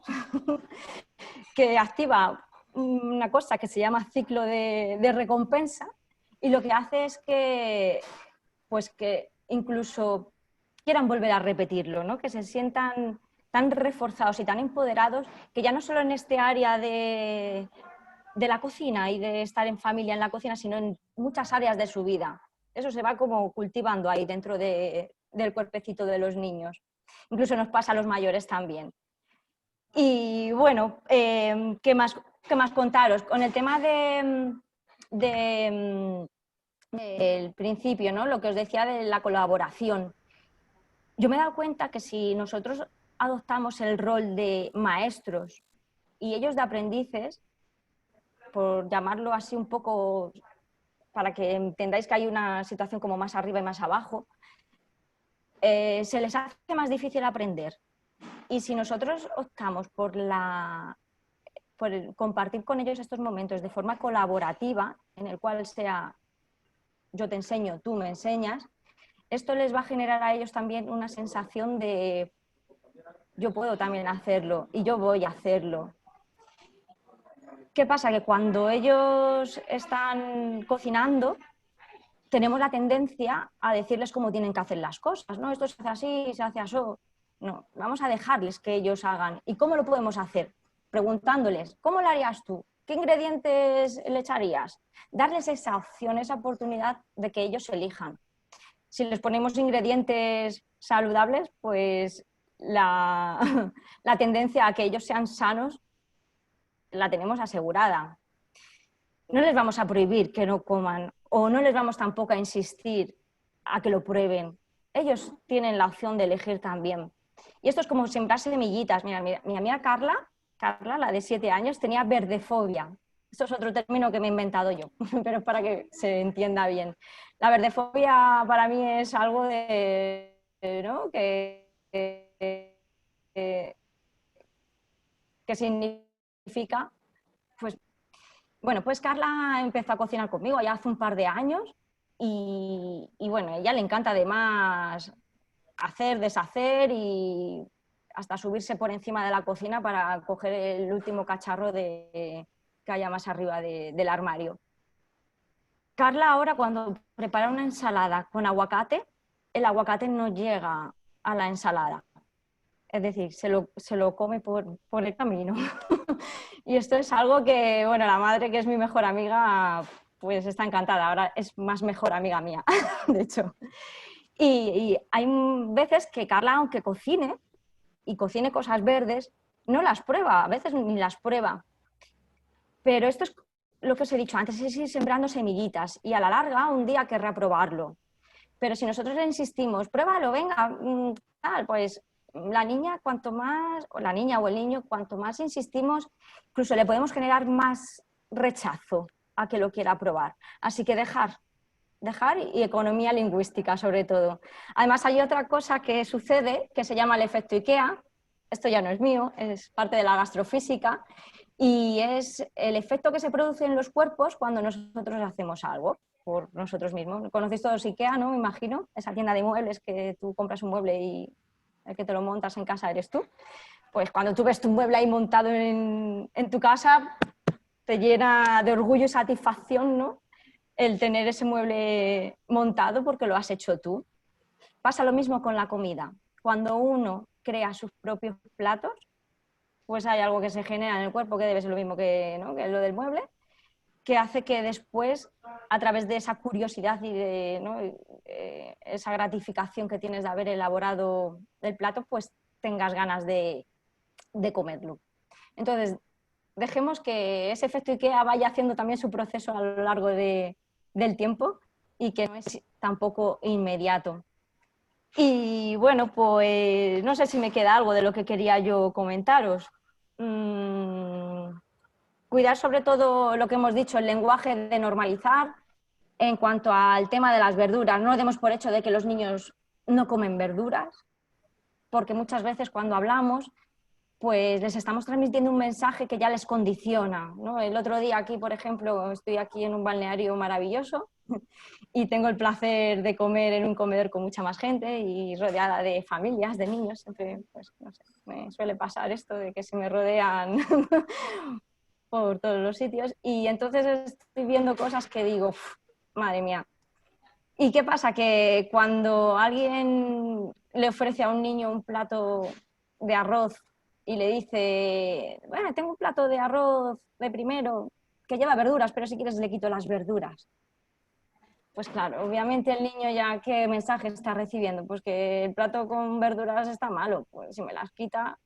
D: que activa una cosa que se llama ciclo de recompensa, y lo que hace es que incluso quieran volver a repetirlo, ¿no? Que se sientan tan reforzados y tan empoderados que ya no solo en este área de la cocina y de estar en familia en la cocina, sino en muchas áreas de su vida. Eso se va como cultivando ahí dentro del cuerpecito de los niños. Incluso nos pasa a los mayores también. Y bueno, ¿qué más contaros? Con el tema del principio, ¿no? Lo que os decía de la colaboración. Yo me he dado cuenta que si nosotros adoptamos el rol de maestros y ellos de aprendices, por llamarlo así un poco, para que entendáis que hay una situación como más arriba y más abajo, se les hace más difícil aprender. Y si nosotros optamos por compartir con ellos estos momentos de forma colaborativa, en el cual sea yo te enseño, tú me enseñas, esto les va a generar a ellos también una sensación de yo puedo también hacerlo y yo voy a hacerlo. ¿Qué pasa? Que cuando ellos están cocinando, tenemos la tendencia a decirles cómo tienen que hacer las cosas, ¿no? Esto se hace así, se hace así. No, vamos a dejarles que ellos hagan. ¿Y cómo lo podemos hacer? Preguntándoles, ¿cómo lo harías tú? ¿Qué ingredientes le echarías? Darles esa opción, esa oportunidad de que ellos elijan. Si les ponemos ingredientes saludables, pues la tendencia a que ellos sean sanos la tenemos asegurada. No les vamos a prohibir que no coman o no les vamos tampoco a insistir a que lo prueben. Ellos tienen la opción de elegir también. Y esto es como sembrar semillitas. Mira, mi amiga Carla, la de 7 años, tenía verdefobia. Esto es otro término que me he inventado yo, pero es para que se entienda bien. La verdefobia para mí es algo de, ¿no? que significa, pues, bueno, pues Carla empezó a cocinar conmigo ya hace un par de años y bueno, a ella le encanta además hacer, deshacer y hasta subirse por encima de la cocina para coger el último cacharro que haya más arriba del armario. Carla ahora cuando prepara una ensalada con aguacate, el aguacate no llega a la ensalada. Es decir, se lo come por el camino. Y esto es algo que, bueno, la madre, que es mi mejor amiga, pues está encantada. Ahora es más mejor amiga mía, de hecho. Y hay veces que Carla, aunque cocine, y cocine cosas verdes, no las prueba, a veces ni las prueba. Pero esto es lo que os he dicho antes, es ir sembrando semillitas y a la larga un día querrá probarlo. Pero si nosotros le insistimos, pruébalo, venga, tal, pues la niña cuanto más, o la niña o el niño, cuanto más insistimos, incluso le podemos generar más rechazo a que lo quiera probar. Así que dejar y economía lingüística sobre todo. Además hay otra cosa que sucede que se llama el efecto IKEA. Esto ya no es mío, es parte de la gastrofísica y es el efecto que se produce en los cuerpos cuando nosotros hacemos algo por nosotros mismos. Conocéis todos IKEA, ¿no? Me imagino, esa tienda de muebles que tú compras un mueble y el que te lo montas en casa eres tú. Pues cuando tú ves tu mueble ahí montado en tu casa, te llena de orgullo y satisfacción, ¿no? El tener ese mueble montado porque lo has hecho tú. Pasa lo mismo con la comida. Cuando uno crea sus propios platos, pues hay algo que se genera en el cuerpo que debe ser lo mismo que, ¿no? que lo del mueble, que hace que después, a través de esa curiosidad y de, ¿no? esa gratificación que tienes de haber elaborado el plato, pues tengas ganas de comerlo. Entonces, dejemos que ese efecto IKEA vaya haciendo también su proceso a lo largo del tiempo y que no es tampoco inmediato. Y bueno, pues no sé si me queda algo de lo que quería yo comentaros. Cuidar sobre todo lo que hemos dicho, el lenguaje de normalizar en cuanto al tema de las verduras. No demos por hecho de que los niños no comen verduras, porque muchas veces cuando hablamos pues les estamos transmitiendo un mensaje que ya les condiciona, ¿no? El otro día aquí, por ejemplo, estoy aquí en un balneario maravilloso y tengo el placer de comer en un comedor con mucha más gente y rodeada de familias, de niños. Siempre, pues, no sé, me suele pasar esto de que se me rodean por todos los sitios y entonces estoy viendo cosas que digo, madre mía. ¿Y qué pasa? Que cuando alguien le ofrece a un niño un plato de arroz y le dice, bueno, tengo un plato de arroz de primero que lleva verduras, pero si quieres le quito las verduras. Pues claro, obviamente el niño ya, ¿qué mensaje está recibiendo? Pues que el plato con verduras está malo, pues si me las quita.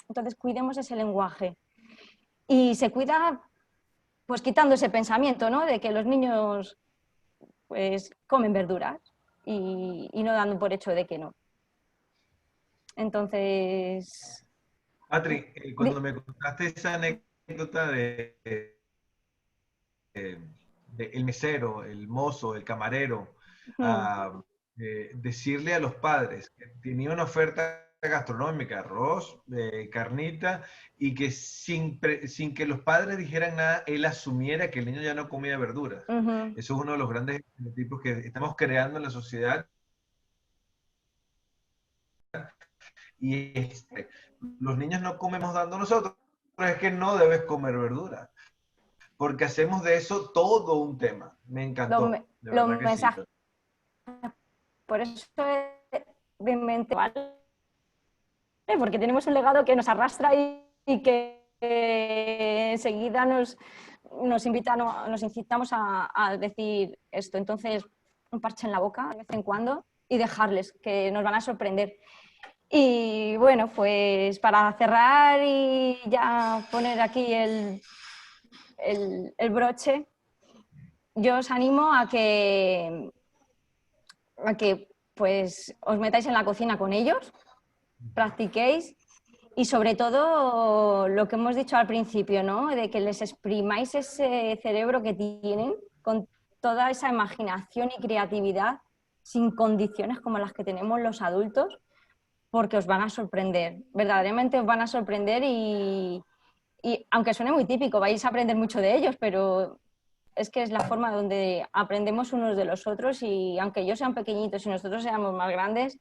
D: Entonces cuidemos ese lenguaje. Y se cuida pues quitando ese pensamiento, ¿no? De que los niños pues comen verduras y no dando por hecho de que no. Entonces...
A: Patri, cuando me contaste esa anécdota de el mesero, el mozo, el camarero, decirle a los padres que tenía una oferta gastronómica, arroz, carnita, y que sin que los padres dijeran nada, él asumiera que el niño ya no comía verduras. Eso es uno de los grandes estereotipos que estamos creando en la sociedad. Y los niños no comemos dando nosotros, pero es que no debes comer verduras. porque hacemos de eso todo un tema. Me encantó. De
D: Los
A: verdad que sí.
D: mensajes. Por eso de mente, ¿vale? Porque tenemos un legado que nos arrastra y que enseguida nos incitamos a decir esto. Entonces, un parche en la boca de vez en cuando y dejarles, que nos van a sorprender. Y bueno, pues para cerrar y ya poner aquí el broche, yo os animo a que pues os metáis en la cocina con ellos, practiquéis y sobre todo lo que hemos dicho al principio, ¿no? De que les exprimáis ese cerebro que tienen con toda esa imaginación y creatividad sin condiciones como las que tenemos los adultos, porque os van a sorprender, verdaderamente os van a sorprender y aunque suene muy típico, vais a aprender mucho de ellos, pero es que es la forma donde aprendemos unos de los otros y aunque ellos sean pequeñitos y nosotros seamos más grandes,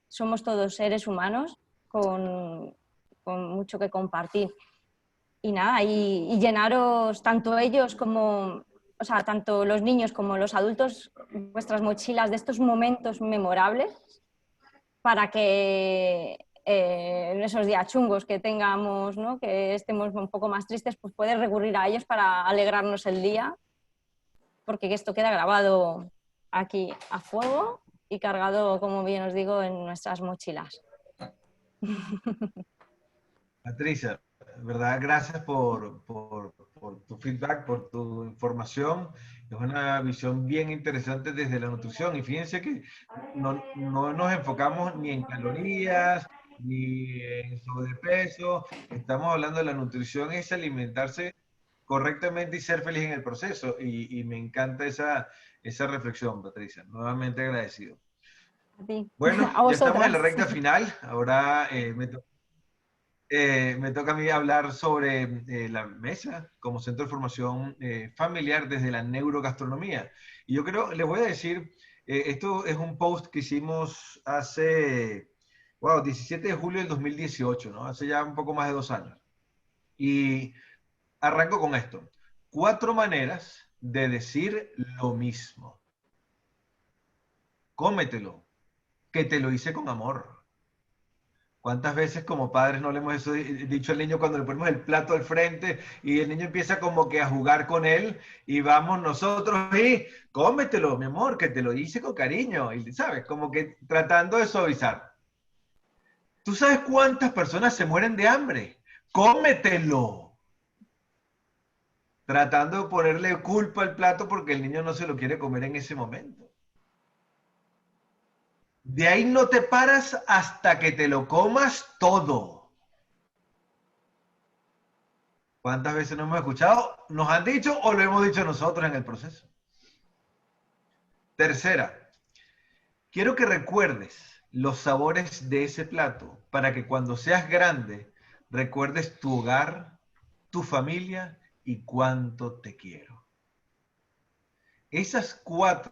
D: somos todos seres humanos con mucho que compartir. Y nada, y llenaros tanto ellos como, o sea, tanto los niños como los adultos, vuestras mochilas de estos momentos memorables para que en esos días chungos que tengamos, ¿no? Que estemos un poco más tristes, pues poder recurrir a ellos para alegrarnos el día, porque esto queda grabado aquí a fuego y cargado, como bien os digo, en nuestras mochilas.
A: Patricia, ¿verdad? Gracias por tu feedback, por tu información. Es una visión bien interesante desde la nutrición. Y fíjense que no nos enfocamos ni en calorías, ni en sobrepeso. Estamos hablando de la nutrición, es alimentarse correctamente y ser feliz en el proceso. Y me encanta esa reflexión, Patricia. Nuevamente agradecido.
D: A ti.
A: Bueno,
D: A
A: ya estamos en la
D: vosotras.
A: recta final. Ahora me toca a mí hablar sobre la mesa como centro de formación familiar desde la neurogastronomía. Y yo creo, les voy a decir, esto es un post que hicimos hace, 17 de julio del 2018, ¿no? Hace ya un poco más de 2 años. Y arranco con esto. 4 maneras de decir lo mismo. Cómetelo, que te lo hice con amor. ¿Cuántas veces como padres no le hemos dicho al niño cuando le ponemos el plato al frente y el niño empieza como que a jugar con él y vamos nosotros y cómetelo, mi amor, que te lo hice con cariño, y sabes, como que tratando de suavizar. ¿Tú sabes cuántas personas se mueren de hambre? Cómetelo. Tratando de ponerle culpa al plato porque el niño no se lo quiere comer en ese momento. De ahí no te paras hasta que te lo comas todo. ¿Cuántas veces nos hemos escuchado? ¿Nos han dicho o lo hemos dicho nosotros en el proceso? Tercera, quiero que recuerdes los sabores de ese plato para que cuando seas grande recuerdes tu hogar, tu familia y cuánto te quiero. Esas 4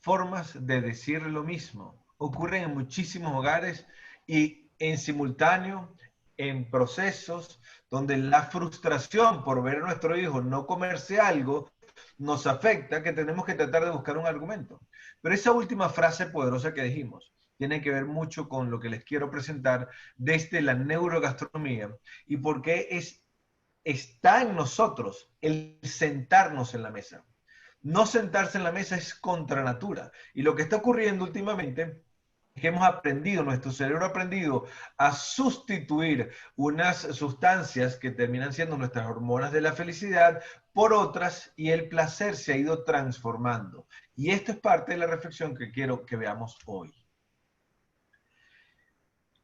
A: formas de decir lo mismo ocurren en muchísimos hogares y en simultáneo en procesos donde la frustración por ver a nuestro hijo no comerse algo nos afecta, que tenemos que tratar de buscar un argumento. Pero esa última frase poderosa que dijimos tiene que ver mucho con lo que les quiero presentar desde la neurogastronomía y por qué está en nosotros el sentarnos en la mesa. No sentarse en la mesa es contra natura. Y lo que está ocurriendo últimamente es que hemos aprendido, nuestro cerebro ha aprendido a sustituir unas sustancias que terminan siendo nuestras hormonas de la felicidad por otras y el placer se ha ido transformando. Y esto es parte de la reflexión que quiero que veamos hoy.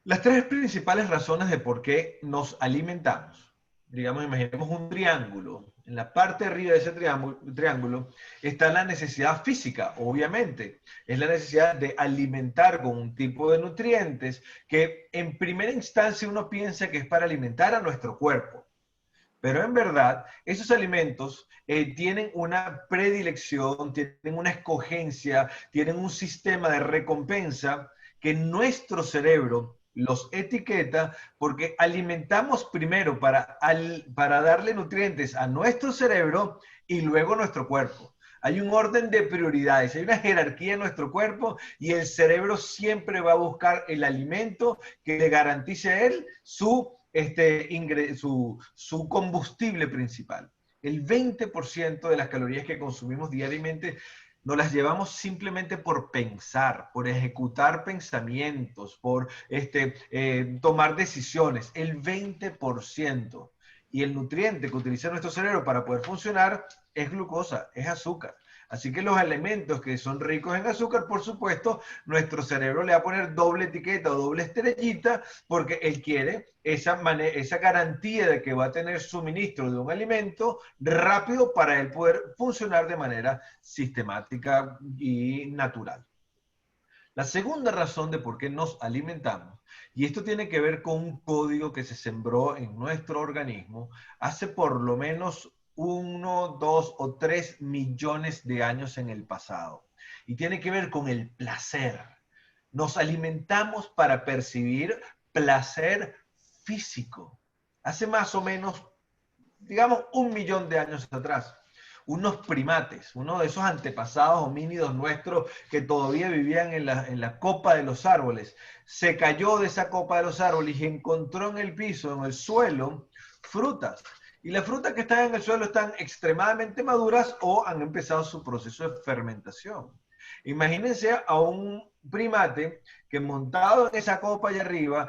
A: Las 3 principales razones de por qué nos alimentamos. Digamos, imaginemos un triángulo. En la parte de arriba de ese triángulo está la necesidad física, obviamente. Es la necesidad de alimentar con un tipo de nutrientes que en primera instancia uno piensa que es para alimentar a nuestro cuerpo. Pero en verdad, esos alimentos tienen una predilección, tienen una escogencia, tienen un sistema de recompensa que nuestro cerebro los etiqueta porque alimentamos primero para darle nutrientes a nuestro cerebro y luego a nuestro cuerpo. Hay un orden de prioridades, hay una jerarquía en nuestro cuerpo y el cerebro siempre va a buscar el alimento que le garantice a él su combustible principal. El 20% de las calorías que consumimos diariamente nos las llevamos simplemente por pensar, por ejecutar pensamientos, por tomar decisiones. El 20%. Y el nutriente que utiliza nuestro cerebro para poder funcionar es glucosa, es azúcar. Así que los alimentos que son ricos en azúcar, por supuesto, nuestro cerebro le va a poner doble etiqueta o doble estrellita porque él quiere esa garantía de que va a tener suministro de un alimento rápido para él poder funcionar de manera sistemática y natural. La segunda razón de por qué nos alimentamos, y esto tiene que ver con un código que se sembró en nuestro organismo hace por lo menos 1, 2 o 3 millones de años en el pasado. Y tiene que ver con el placer. Nos alimentamos para percibir placer físico. Hace más o menos, digamos, 1 millón de años atrás. Unos primates, uno de esos antepasados homínidos nuestros que todavía vivían en la copa de los árboles, se cayó de esa copa de los árboles y encontró en el piso, en el suelo, frutas. Y las frutas que están en el suelo están extremadamente maduras o han empezado su proceso de fermentación. Imagínense a un primate que montado en esa copa allá arriba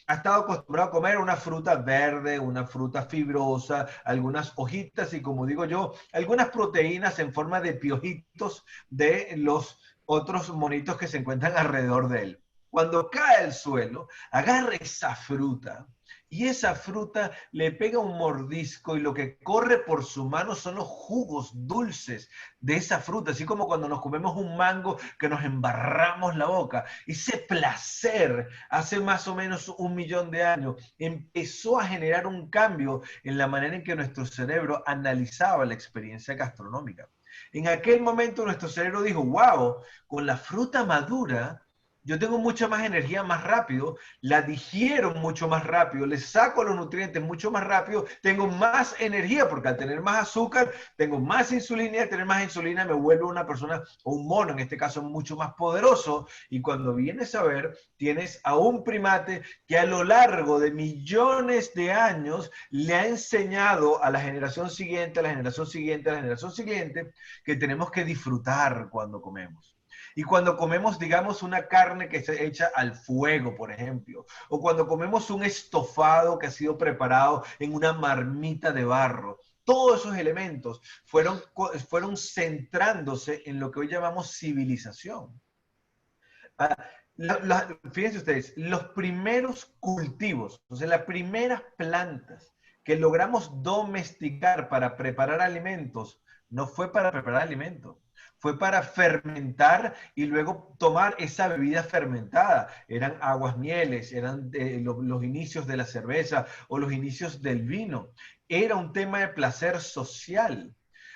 A: ha estado acostumbrado a comer una fruta verde, una fruta fibrosa, algunas hojitas y, como digo yo, algunas proteínas en forma de piojitos de los otros monitos que se encuentran alrededor de él. Cuando cae al suelo, agarra esa fruta y esa fruta le pega un mordisco y lo que corre por su mano son los jugos dulces de esa fruta, así como cuando nos comemos un mango que nos embarramos la boca. Ese placer hace más o menos 1 millón de años empezó a generar un cambio en la manera en que nuestro cerebro analizaba la experiencia gastronómica. En aquel momento nuestro cerebro dijo, wow, con la fruta madura yo tengo mucha más energía más rápido, la digiero mucho más rápido, le saco los nutrientes mucho más rápido, tengo más energía porque al tener más azúcar, tengo más insulina y al tener más insulina me vuelvo una persona o un mono, en este caso mucho más poderoso. Y cuando vienes a ver, tienes a un primate que a lo largo de millones de años le ha enseñado a la generación siguiente, a la generación siguiente, a la generación siguiente, que tenemos que disfrutar cuando comemos. Y cuando comemos, digamos, una carne que se echa al fuego, por ejemplo, o cuando comemos un estofado que ha sido preparado en una marmita de barro, todos esos elementos fueron centrándose en lo que hoy llamamos civilización. Fíjense ustedes, los primeros cultivos, o sea, las primeras plantas que logramos domesticar para preparar alimentos, no fue para preparar alimentos. Fue para fermentar y luego tomar esa bebida fermentada. Eran aguasmieles, eran los inicios de la cerveza o los inicios del vino. Era un tema de placer social.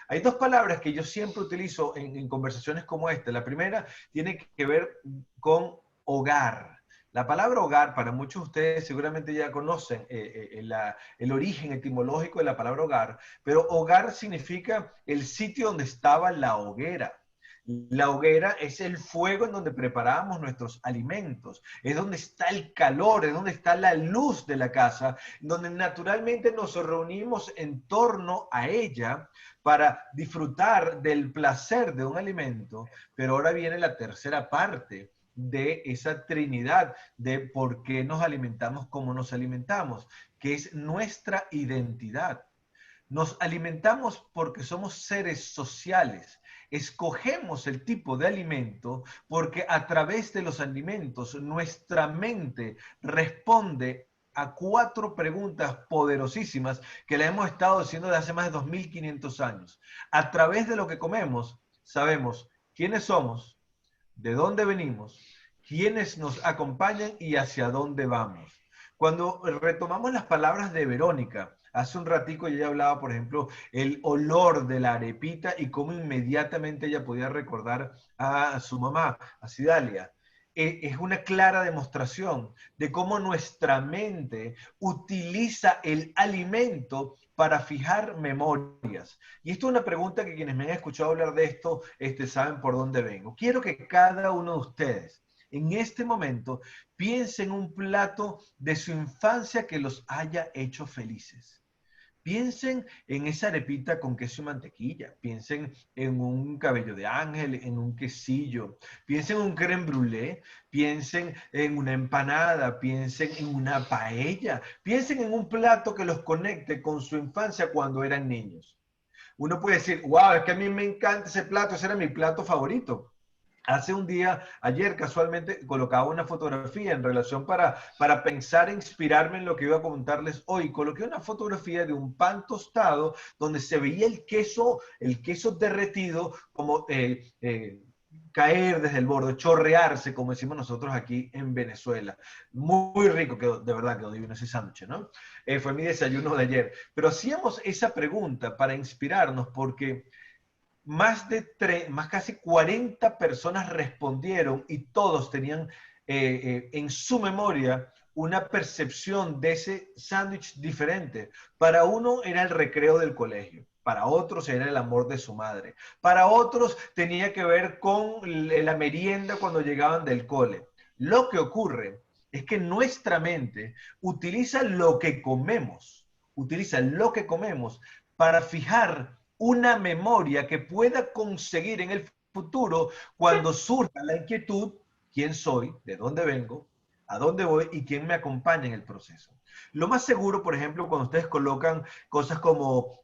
A: Hay dos palabras que yo siempre utilizo en conversaciones como esta. La primera tiene que ver con hogar. La palabra hogar, para muchos de ustedes seguramente ya conocen el origen etimológico de la palabra hogar, pero hogar significa el sitio donde estaba la hoguera. La hoguera es el fuego en donde preparábamos nuestros alimentos, es donde está el calor, es donde está la luz de la casa, donde naturalmente nos reunimos en torno a ella para disfrutar del placer de un alimento. Pero ahora viene la tercera parte de esa trinidad de por qué nos alimentamos como nos alimentamos, que es nuestra identidad. Nos alimentamos porque somos seres sociales. Escogemos el tipo de alimento porque a través de los alimentos nuestra mente responde a 4 preguntas poderosísimas que le hemos estado haciendo desde hace más de 2500 años. A través de lo que comemos sabemos quiénes somos, de dónde venimos, quiénes nos acompañan y hacia dónde vamos. Cuando retomamos las palabras de Verónica, hace un ratico ella hablaba, por ejemplo, el olor de la arepita y cómo inmediatamente ella podía recordar a su mamá, a Cidalia. es una clara demostración de cómo nuestra mente utiliza el alimento para fijar memorias. Y esto es una pregunta que quienes me han escuchado hablar de esto saben por dónde vengo. Quiero que cada uno de ustedes en este momento piense en un plato de su infancia que los haya hecho felices. Piensen en esa arepita con queso y mantequilla. Piensen en un cabello de ángel, en un quesillo. Piensen en un crème brûlée. Piensen en una empanada. Piensen en una paella. Piensen en un plato que los conecte con su infancia cuando eran niños. Uno puede decir, wow, es que a mí me encanta ese plato, ese era mi plato favorito. Hace un día, ayer casualmente, colocaba una fotografía en relación para pensar e inspirarme en lo que iba a contarles hoy. Coloqué una fotografía de un pan tostado donde se veía el queso derretido como caer desde el borde, chorrearse, como decimos nosotros aquí en Venezuela. Muy rico, quedó, de verdad quedó divino ese sándwich, ¿no? Fue mi desayuno de ayer. Pero hacíamos esa pregunta para inspirarnos porque más casi 40 personas respondieron y todos tenían en su memoria una percepción de ese sándwich diferente. Para uno era el recreo del colegio, para otros era el amor de su madre, para otros tenía que ver con la merienda cuando llegaban del cole. Lo que ocurre es que nuestra mente utiliza lo que comemos para fijar una memoria que pueda conseguir en el futuro cuando surja la inquietud, quién soy, de dónde vengo, a dónde voy y quién me acompaña en el proceso. Lo más seguro, por ejemplo, cuando ustedes colocan cosas como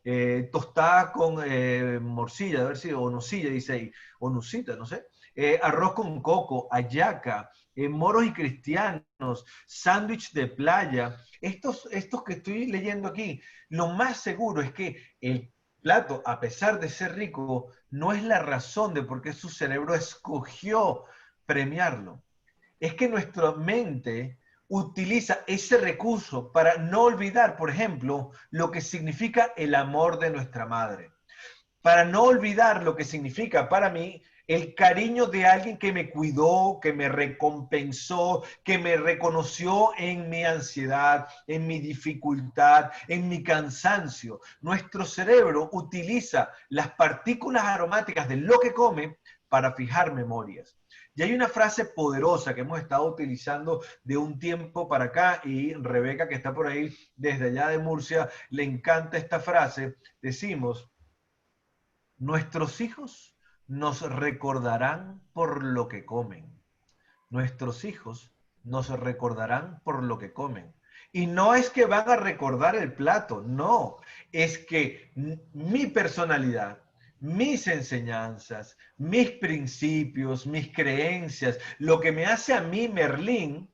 A: tostada con morcilla, a ver si, o nocilla, dice ahí, o nucita, no sé, arroz con coco, hallaca, moros y cristianos, sándwich de playa, estos que estoy leyendo aquí, lo más seguro es que el plato, a pesar de ser rico, no es la razón de por qué su cerebro escogió premiarlo. Es que nuestra mente utiliza ese recurso para no olvidar, por ejemplo, lo que significa el amor de nuestra madre. Para no olvidar lo que significa para mí el cariño de alguien que me cuidó, que me recompensó, que me reconoció en mi ansiedad, en mi dificultad, en mi cansancio. Nuestro cerebro utiliza las partículas aromáticas de lo que come para fijar memorias. Y hay una frase poderosa que hemos estado utilizando de un tiempo para acá y Rebeca, que está por ahí desde allá de Murcia, le encanta esta frase. Decimos, nuestros hijos nos recordarán por lo que comen. Nuestros hijos nos recordarán por lo que comen. Y no es que van a recordar el plato, no. Es que mi personalidad, mis enseñanzas, mis principios, mis creencias, lo que me hace a mí Merlín,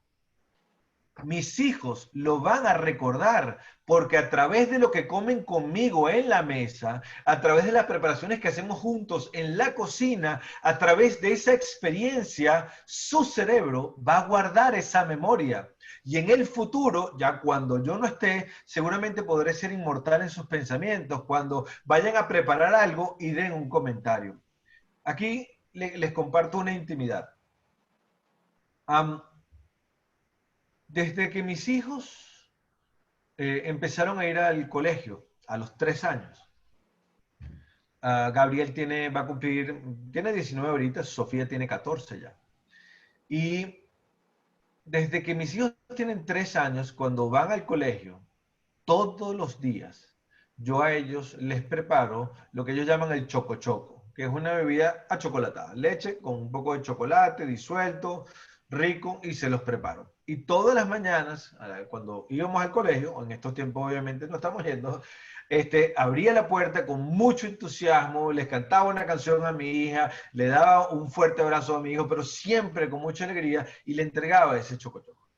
A: mis hijos lo van a recordar porque a través de lo que comen conmigo en la mesa, a través de las preparaciones que hacemos juntos en la cocina, a través de esa experiencia, su cerebro va a guardar esa memoria. Y en el futuro, ya cuando yo no esté, seguramente podré ser inmortal en sus pensamientos, cuando vayan a preparar algo y den un comentario. Aquí les comparto una intimidad. Desde que mis hijos empezaron a ir al colegio a los 3 años, Gabriel tiene 19 ahorita, Sofía tiene 14 ya. Y desde que mis hijos tienen 3 años, cuando van al colegio, todos los días, yo a ellos les preparo lo que ellos llaman el choco choco, que es una bebida achocolatada, leche con un poco de chocolate disuelto, rico, y se los preparo. Y todas las mañanas, cuando íbamos al colegio, en estos tiempos obviamente no estamos yendo, abría la puerta con mucho entusiasmo, les cantaba una canción a mi hija, le daba un fuerte abrazo a mi hijo, pero siempre con mucha alegría, y le entregaba ese chocochoco.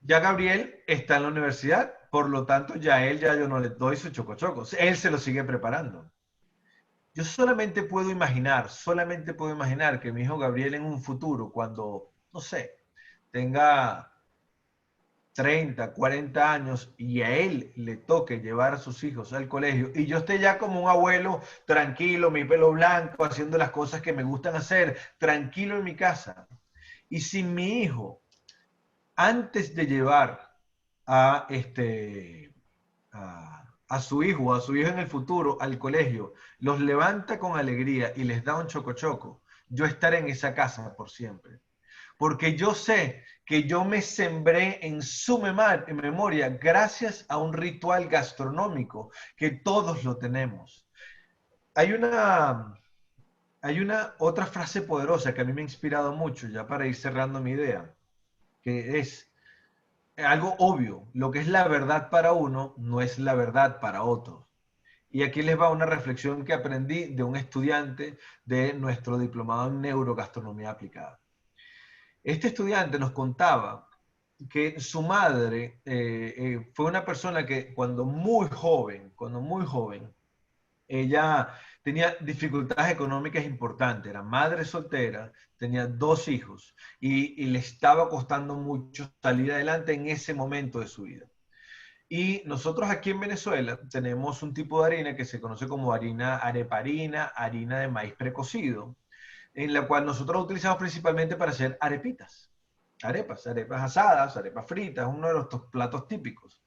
A: Ya Gabriel está en la universidad, por lo tanto ya yo no le doy su chocochoco, él se lo sigue preparando. Yo solamente puedo imaginar que mi hijo Gabriel en un futuro, cuando, no sé, tenga 30, 40 años y a él le toque llevar a sus hijos al colegio y yo esté ya como un abuelo tranquilo, mi pelo blanco, haciendo las cosas que me gustan hacer, tranquilo en mi casa. Y si mi hijo, antes de llevar a, a su hijo o a su hija en el futuro al colegio, los levanta con alegría y les da un chocochoco, yo estaré en esa casa por siempre. Porque yo sé que yo me sembré en su memoria gracias a un ritual gastronómico que todos lo tenemos. Hay una otra frase poderosa que a mí me ha inspirado mucho, ya para ir cerrando mi idea, que es algo obvio, lo que es la verdad para uno no es la verdad para otros. Y aquí les va una reflexión que aprendí de un estudiante de nuestro diplomado en neurogastronomía aplicada. Este estudiante nos contaba que su madre fue una persona que cuando muy joven, ella tenía dificultades económicas importantes, era madre soltera, tenía 2 hijos y le estaba costando mucho salir adelante en ese momento de su vida. Y nosotros aquí en Venezuela tenemos un tipo de harina que se conoce como harina areparina, harina de maíz precocido, en la cual nosotros la utilizamos principalmente para hacer arepitas. Arepas asadas, arepas fritas, uno de nuestros platos típicos.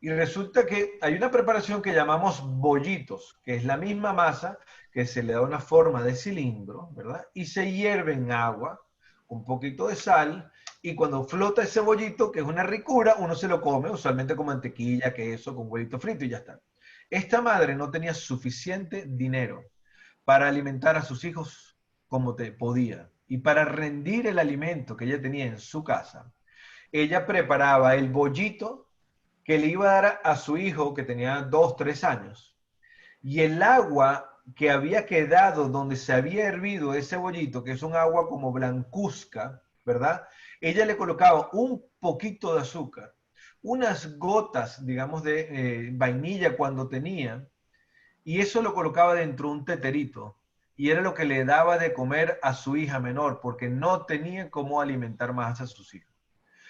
A: Y resulta que hay una preparación que llamamos bollitos, que es la misma masa que se le da una forma de cilindro, ¿verdad? Y se hierve en agua, un poquito de sal, y cuando flota ese bollito, que es una ricura, uno se lo come, usualmente con mantequilla, queso, con huevito frito y ya está. Esta madre no tenía suficiente dinero para alimentar a sus hijos como podía. Y para rendir el alimento que ella tenía en su casa, ella preparaba el bollito que le iba a dar a su hijo que tenía 2, 3 años. Y el agua que había quedado donde se había hervido ese bollito, que es un agua como blancuzca, ¿verdad? Ella le colocaba un poquito de azúcar, unas gotas, digamos, de vainilla cuando tenía, y eso lo colocaba dentro de un teterito. Y era lo que le daba de comer a su hija menor, porque no tenía cómo alimentar más a sus hijos.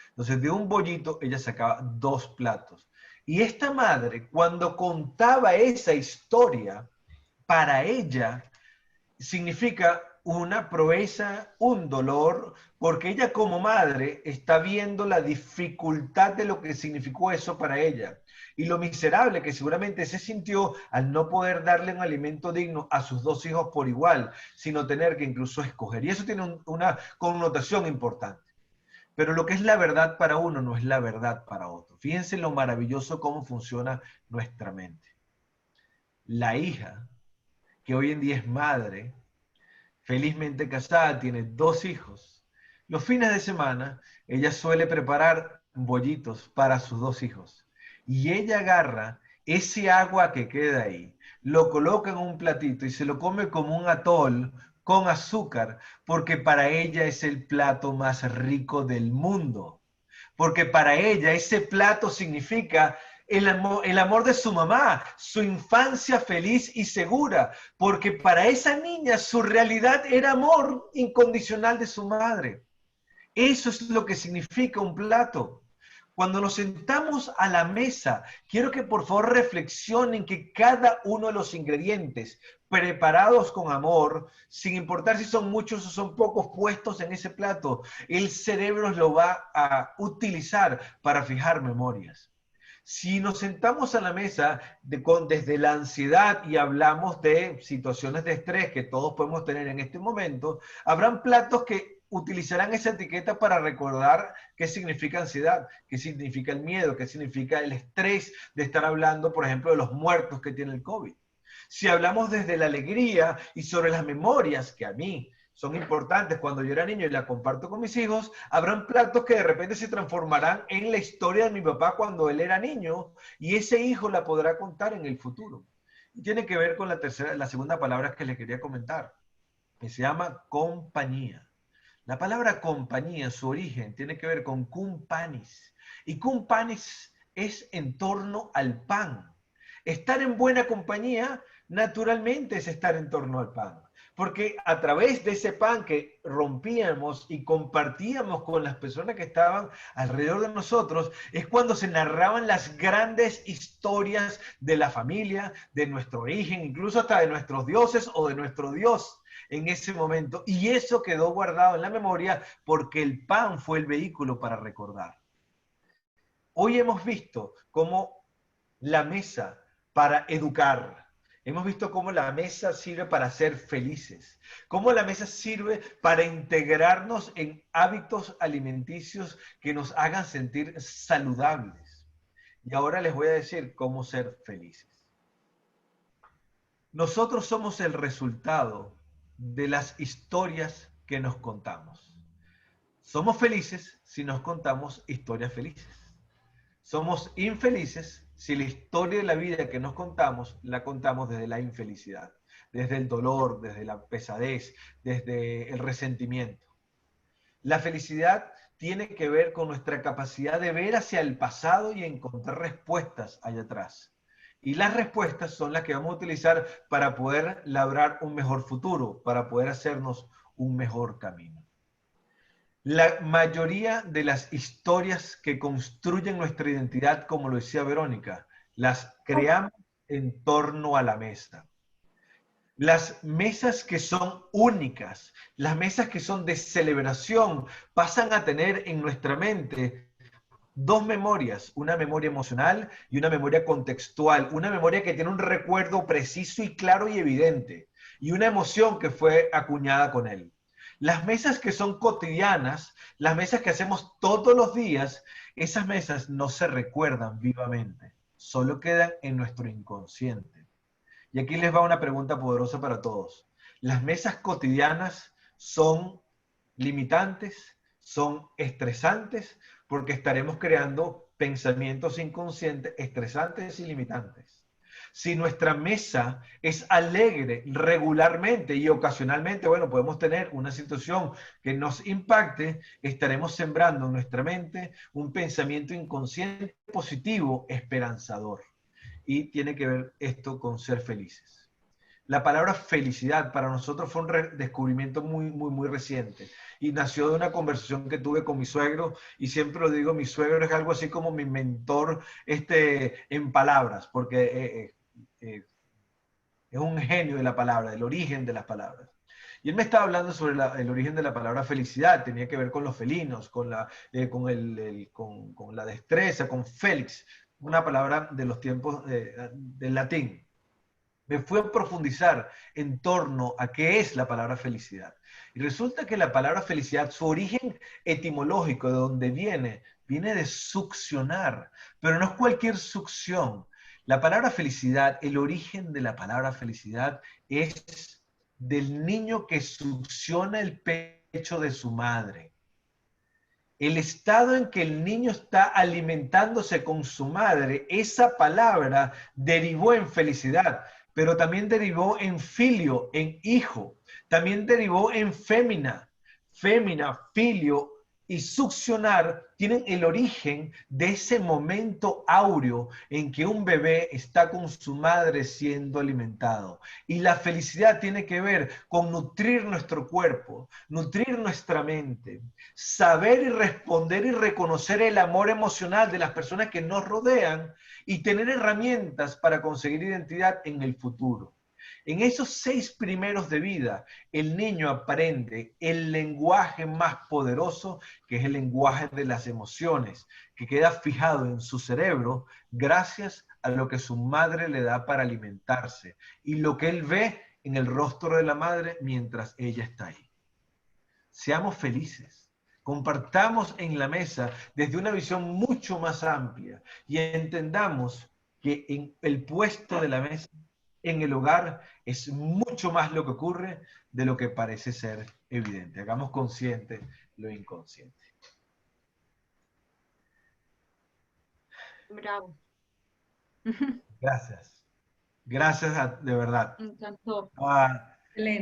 A: Entonces, de un bollito, ella sacaba 2 platos. Y esta madre, cuando contaba esa historia, para ella significa una proeza, un dolor, porque ella como madre está viendo la dificultad de lo que significó eso para ella y lo miserable que seguramente se sintió al no poder darle un alimento digno a sus 2 hijos por igual, sino tener que incluso escoger. Y eso tiene una connotación importante. Pero lo que es la verdad para uno no es la verdad para otro. Fíjense lo maravilloso cómo funciona nuestra mente. La hija, que hoy en día es madre, felizmente casada, tiene 2 hijos. Los fines de semana, ella suele preparar bollitos para sus 2 hijos. Y ella agarra ese agua que queda ahí, lo coloca en un platito y se lo come como un atol con azúcar, porque para ella es el plato más rico del mundo. Porque para ella ese plato significa el amor de su mamá, su infancia feliz y segura, porque para esa niña su realidad era amor incondicional de su madre. Eso es lo que significa un plato. Cuando nos sentamos a la mesa, quiero que por favor reflexionen que cada uno de los ingredientes preparados con amor, sin importar si son muchos o son pocos puestos en ese plato, el cerebro lo va a utilizar para fijar memorias. Si nos sentamos a la mesa desde la ansiedad y hablamos de situaciones de estrés que todos podemos tener en este momento, habrán platos que utilizarán esa etiqueta para recordar qué significa ansiedad, qué significa el miedo, qué significa el estrés de estar hablando, por ejemplo, de los muertos que tiene el COVID. Si hablamos desde la alegría y sobre las memorias, que a mí son importantes cuando yo era niño y la comparto con mis hijos, habrán platos que de repente se transformarán en la historia de mi papá cuando él era niño y ese hijo la podrá contar en el futuro. Y tiene que ver con la segunda palabra que le quería comentar, que se llama compañía. La palabra compañía, su origen, tiene que ver con cum panis. Y cum panis es en torno al pan. Estar en buena compañía, naturalmente, es estar en torno al pan. porque a través de ese pan que rompíamos y compartíamos con las personas que estaban alrededor de nosotros, es cuando se narraban las grandes historias de la familia, de nuestro origen, incluso hasta de nuestros dioses o de nuestro Dios en ese momento. Y eso quedó guardado en la memoria porque el pan fue el vehículo para recordar. Hoy hemos visto cómo la mesa para educar, hemos visto cómo la mesa sirve para ser felices, cómo la mesa sirve para integrarnos en hábitos alimenticios que nos hagan sentir saludables. Y ahora les voy a decir cómo ser felices. Nosotros somos el resultado de las historias que nos contamos. Somos felices si nos contamos historias felices. Somos infelices si la historia de la vida que nos contamos, la contamos desde la infelicidad, desde el dolor, desde la pesadez, desde el resentimiento. La felicidad tiene que ver con nuestra capacidad de ver hacia el pasado y encontrar respuestas allá atrás. Y las respuestas son las que vamos a utilizar para poder labrar un mejor futuro, para poder hacernos un mejor camino. La mayoría de las historias que construyen nuestra identidad, como lo decía Verónica, las creamos en torno a la mesa. Las mesas que son únicas, las mesas que son de celebración, pasan a tener en nuestra mente dos memorias, una memoria emocional y una memoria contextual, una memoria que tiene un recuerdo preciso y claro y evidente, y una emoción que fue acuñada con él. Las mesas que son cotidianas, las mesas que hacemos todos los días, esas mesas no se recuerdan vivamente, solo quedan en nuestro inconsciente. Y aquí les va una pregunta poderosa para todos. ¿Las mesas cotidianas son limitantes, son estresantes? Porque estaremos creando pensamientos inconscientes estresantes y limitantes. Si nuestra mesa es alegre regularmente y ocasionalmente, bueno, podemos tener una situación que nos impacte, estaremos sembrando en nuestra mente un pensamiento inconsciente positivo, esperanzador. Y tiene que ver esto con ser felices. La palabra felicidad para nosotros fue un descubrimiento muy reciente y nació de una conversación que tuve con mi suegro, y siempre lo digo, mi suegro es algo así como mi mentor en palabras, porque es un genio de la palabra, del origen de las palabras. Y él me estaba hablando sobre el origen de la palabra felicidad, tenía que ver con los felinos, con la destreza, con Félix, una palabra de los tiempos del latín. Me fui a profundizar en torno a qué es la palabra felicidad. Y resulta que la palabra felicidad, su origen etimológico, de donde viene de succionar, pero no es cualquier succión. La palabra felicidad, el origen de la palabra felicidad es del niño que succiona el pecho de su madre. El estado en que el niño está alimentándose con su madre, esa palabra derivó en felicidad, pero también derivó en filio, en hijo. También derivó en fémina, filio y succionar tienen el origen de ese momento áureo en que un bebé está con su madre siendo alimentado. Y la felicidad tiene que ver con nutrir nuestro cuerpo, nutrir nuestra mente, saber y responder y reconocer el amor emocional de las personas que nos rodean y tener herramientas para conseguir identidad en el futuro. En esos 6 primeros de vida, el niño aprende el lenguaje más poderoso, que es el lenguaje de las emociones, que queda fijado en su cerebro gracias a lo que su madre le da para alimentarse y lo que él ve en el rostro de la madre mientras ella está ahí. Seamos felices. Compartamos en la mesa desde una visión mucho más amplia y entendamos que en el puesto de la mesa, en el hogar, es mucho más lo que ocurre de lo que parece ser evidente. Hagamos consciente lo inconsciente.
C: Bravo.
A: Gracias. Gracias de verdad.
C: Me encantó.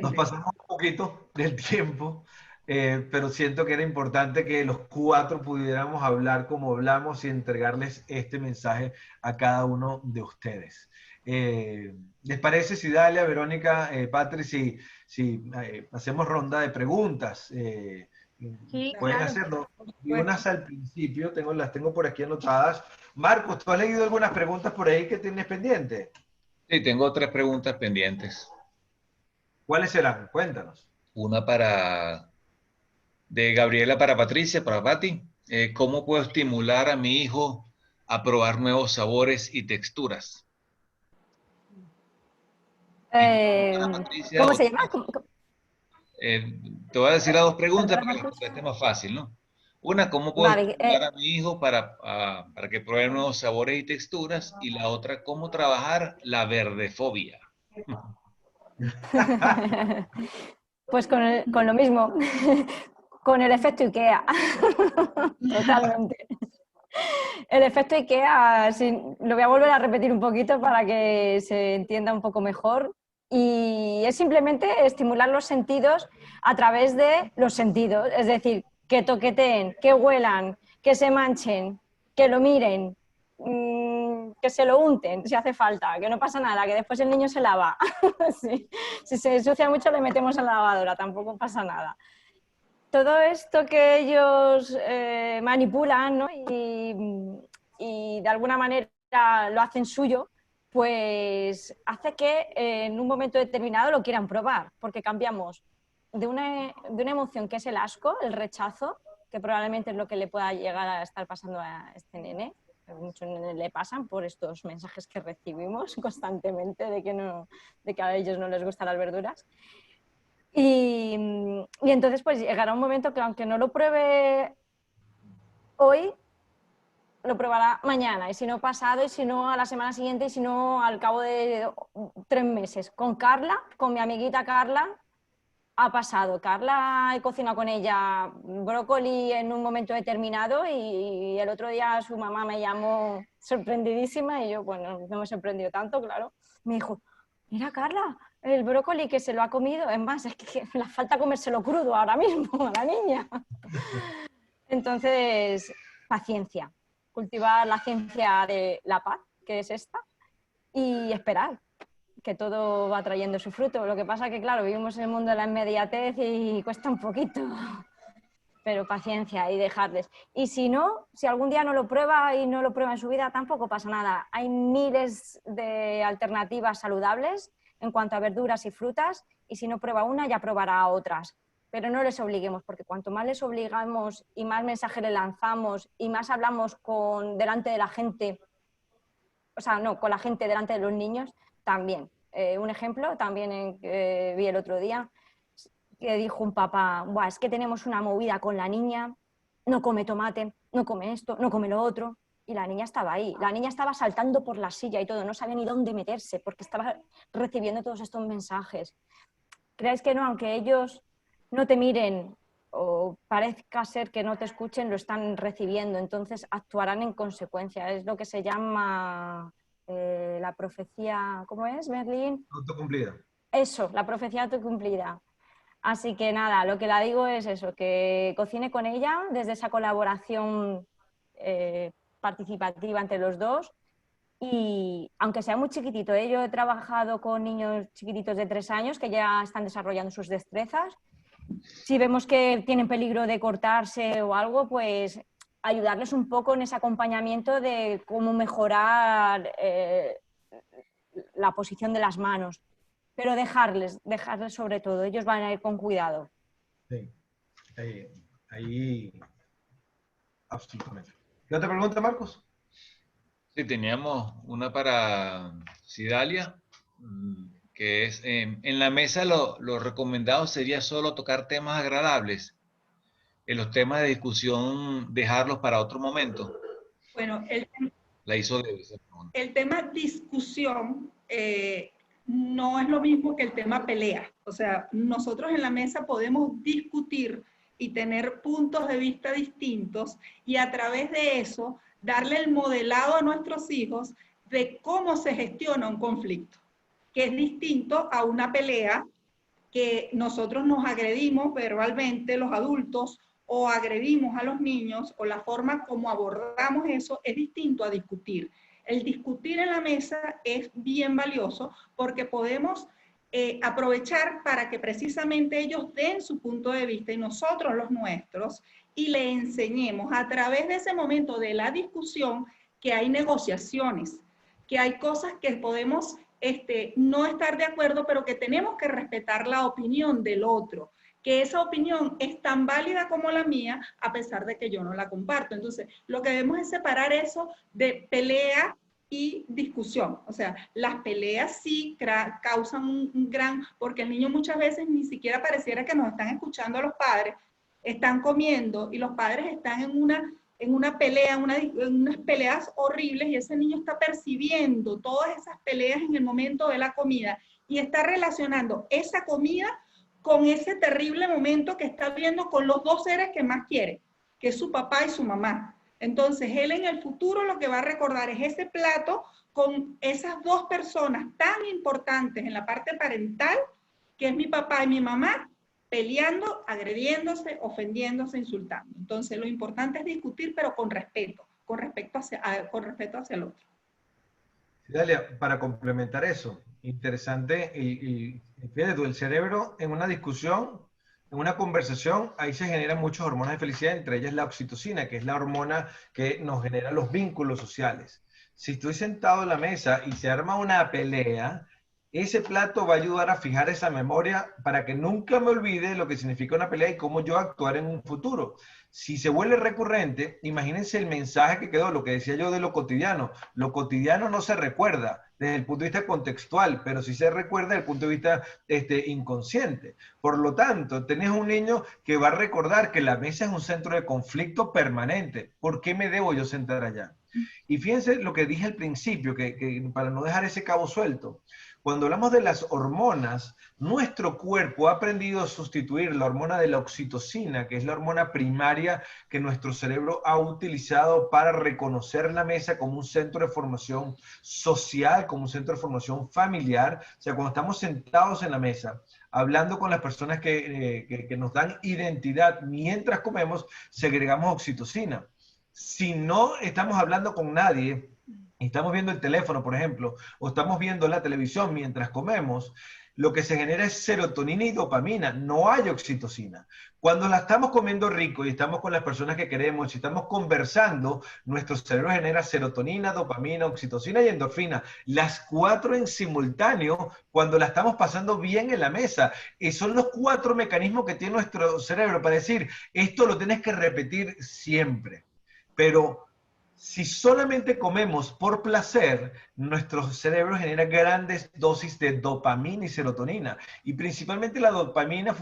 A: Nos pasamos un poquito del tiempo, pero siento que era importante que los 4 pudiéramos hablar como hablamos y entregarles este mensaje a cada uno de ustedes. ¿Les parece, si Dalia, Verónica, Patri, si hacemos ronda de preguntas?
C: Sí,
A: Pueden
C: claro.
A: hacerlo. Y unas al principio, las tengo por aquí anotadas. Marcos, ¿tú has leído algunas preguntas por ahí que tienes pendiente?
E: Sí, tengo 3 preguntas pendientes.
A: ¿Cuáles serán? Cuéntanos.
E: Una de Gabriela para Patricia, para Pati. ¿Cómo puedo estimular a mi hijo a probar nuevos sabores y texturas? Para Patricia,
D: ¿Cómo se llama?
E: te voy a decir las 2 preguntas
D: Perdona,
E: para que la
D: Marcos.
E: conteste más fácil, ¿no? Una, ¿cómo puedo
D: Vale,
E: estimular a mi hijo para que pruebe nuevos sabores y texturas? Y la otra, ¿cómo trabajar la verdefobia?
D: pues con lo mismo, con el efecto IKEA. Totalmente. El efecto IKEA, lo voy a volver a repetir un poquito para que se entienda un poco mejor. Y es simplemente estimular los sentidos a través de los sentidos. Es decir, que toqueteen, que huelan, que se manchen, que lo miren, que se lo unten si hace falta, que no pasa nada, que después el niño se lava. Sí. Si se ensucia mucho le metemos en la lavadora, tampoco pasa nada. Todo esto que ellos manipulan, ¿no? y de alguna manera lo hacen suyo, pues hace que en un momento determinado lo quieran probar, porque cambiamos de una emoción que es el asco, el rechazo, que probablemente es lo que le pueda llegar a estar pasando a este nene, que muchos nenes le pasan por estos mensajes que recibimos constantemente de que a ellos no les gustan las verduras. Y entonces pues llegará un momento que aunque no lo pruebe hoy, lo probará mañana, y si no pasado, y si no a la semana siguiente, y si no al cabo de 3 meses. Con Carla, con mi amiguita Carla, ha pasado. Carla, he cocinado con ella brócoli en un momento determinado y el otro día su mamá me llamó sorprendidísima y yo, bueno, no me he sorprendido tanto, claro. Me dijo, mira Carla, el brócoli que se lo ha comido, es más, es que le falta comérselo crudo ahora mismo a la niña. Entonces, paciencia, cultivar la ciencia de la paz, que es esta, y esperar que todo va trayendo su fruto. Lo que pasa que, claro, vivimos en el mundo de la inmediatez y cuesta un poquito, pero paciencia y dejarles. Y si no, si algún día no lo prueba y no lo prueba en su vida, tampoco pasa nada. Hay miles de alternativas saludables en cuanto a verduras y frutas, y si no prueba una, ya probará otras. Pero no les obliguemos, porque cuanto más les obligamos y más mensajes le lanzamos y más hablamos delante de la gente, o sea, no, con la gente delante de los niños, también. Un ejemplo, también vi el otro día, que dijo un papá, buah, es que tenemos una movida con la niña, no come tomate, no come esto, no come lo otro, y la niña estaba ahí, la niña estaba saltando por la silla y todo, no sabía ni dónde meterse, porque estaba recibiendo todos estos mensajes. ¿Creáis que no? Aunque ellos no te miren o parezca ser que no te escuchen, lo están recibiendo, entonces actuarán en consecuencia. Es lo que se llama la profecía, ¿cómo es, Merlín?
A: Autocumplida.
D: Eso, la profecía autocumplida. Así que nada, lo que la digo es eso, que cocine con ella desde esa colaboración participativa entre los dos. Y aunque sea muy chiquitito, yo he trabajado con niños chiquititos de 3 años que ya están desarrollando sus destrezas. Si vemos que tienen peligro de cortarse o algo, pues ayudarles un poco en ese acompañamiento de cómo mejorar la posición de las manos. Pero dejarles sobre todo, ellos van a ir con cuidado.
A: Sí, ahí absolutamente. ¿Qué otra pregunta, Marcos?
E: Sí, teníamos una para Cidalia, que es, en la mesa lo recomendado sería solo tocar temas agradables. En los temas de discusión, dejarlos para otro momento.
B: Bueno,
E: La hizo de esa pregunta.
B: el tema discusión no es lo mismo que el tema pelea. O sea, nosotros en la mesa podemos discutir y tener puntos de vista distintos y a través de eso darle el modelado a nuestros hijos de cómo se gestiona un conflicto, que es distinto a una pelea que nosotros nos agredimos verbalmente, los adultos, o agredimos a los niños, o la forma como abordamos eso es distinto a discutir. el discutir en la mesa es bien valioso porque podemos aprovechar para que precisamente ellos den su punto de vista y nosotros los nuestros, y le enseñemos a través de ese momento de la discusión que hay negociaciones, que hay cosas que podemos no estar de acuerdo, pero que tenemos que respetar la opinión del otro, que esa opinión es tan válida como la mía, a pesar de que yo no la comparto. Entonces, lo que debemos es separar eso de pelea y discusión. O sea, las peleas sí causan un gran, porque el niño muchas veces ni siquiera pareciera que nos están escuchando a los padres, están comiendo y los padres están en una pelea, en unas peleas horribles, y ese niño está percibiendo todas esas peleas en el momento de la comida y está relacionando esa comida con ese terrible momento que está viendo con los dos seres que más quiere, que es su papá y su mamá. Entonces, él en el futuro lo que va a recordar es ese plato con esas dos personas tan importantes en la parte parental, que es mi papá y mi mamá, peleando, agrediéndose, ofendiéndose, insultando. Entonces, lo importante es discutir, pero con respeto hacia el otro.
A: Dalia, para complementar eso, interesante, y fíjate tú, el cerebro en una discusión, en una conversación, ahí se generan muchas hormonas de felicidad, entre ellas la oxitocina, que es la hormona que nos genera los vínculos sociales. Si estoy sentado en la mesa y se arma una pelea, ese plato va a ayudar a fijar esa memoria para que nunca me olvide lo que significa una pelea y cómo yo actuar en un futuro. Si se vuelve recurrente, imagínense el mensaje que quedó, lo que decía yo de lo cotidiano. Lo cotidiano no se recuerda desde el punto de vista contextual, pero sí se recuerda desde el punto de vista inconsciente. Por lo tanto, tenés un niño que va a recordar que la mesa es un centro de conflicto permanente. ¿Por qué me debo yo sentar allá? Y fíjense lo que dije al principio, que para no dejar ese cabo suelto. Cuando hablamos de las hormonas, nuestro cuerpo ha aprendido a sustituir la hormona de la oxitocina, que es la hormona primaria que nuestro cerebro ha utilizado para reconocer la mesa como un centro de formación social, como un centro de formación familiar. O sea, cuando estamos sentados en la mesa, hablando con las personas que nos dan identidad mientras comemos, segregamos oxitocina. Si no estamos hablando con nadie, estamos viendo el teléfono, por ejemplo, o estamos viendo la televisión mientras comemos, lo que se genera es serotonina y dopamina, no hay oxitocina. Cuando la estamos comiendo rico y estamos con las personas que queremos y estamos conversando, nuestro cerebro genera serotonina, dopamina, oxitocina y endorfina, las cuatro en simultáneo cuando la estamos pasando bien en la mesa. Y son los cuatro mecanismos que tiene nuestro cerebro para decir, esto lo tienes que repetir siempre. Pero si solamente comemos por placer, nuestro cerebro genera grandes dosis de dopamina y serotonina. Y principalmente la dopamina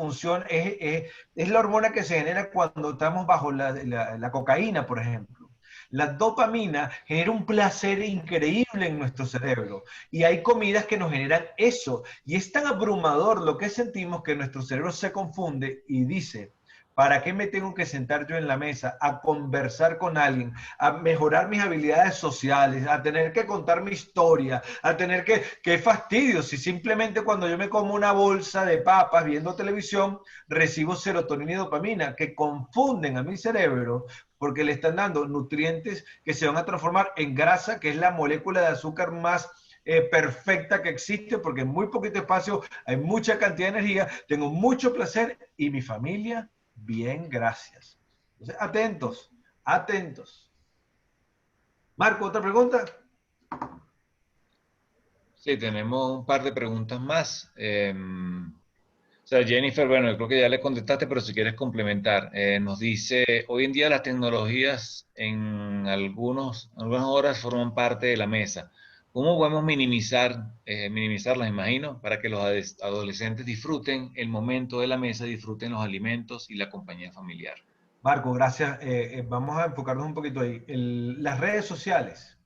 A: es la hormona que se genera cuando estamos bajo la cocaína, por ejemplo. La dopamina genera un placer increíble en nuestro cerebro. Y hay comidas que nos generan eso. Y es tan abrumador lo que sentimos que nuestro cerebro se confunde y dice, ¿para qué me tengo que sentar yo en la mesa a conversar con alguien, a mejorar mis habilidades sociales, a tener que contar mi historia, a tener que... ¡Qué fastidio! Si simplemente cuando yo me como una bolsa de papas viendo televisión, recibo serotonina y dopamina, que confunden a mi cerebro porque le están dando nutrientes que se van a transformar en grasa, que es la molécula de azúcar más perfecta que existe, porque en muy poquito espacio hay mucha cantidad de energía, tengo mucho placer y mi familia... Bien, gracias. Entonces, atentos, atentos. Marco, ¿otra pregunta?
E: Sí, tenemos un par de preguntas más. O sea, Jennifer, bueno, yo creo que ya le contestaste, pero si quieres complementar, nos dice, hoy en día las tecnologías en algunas horas forman parte de la mesa. ¿Cómo podemos minimizarlas, imagino, para que los adolescentes disfruten el momento de la mesa, disfruten los alimentos y la compañía familiar?
A: Marco, gracias. Vamos a enfocarnos un poquito ahí. Las redes sociales,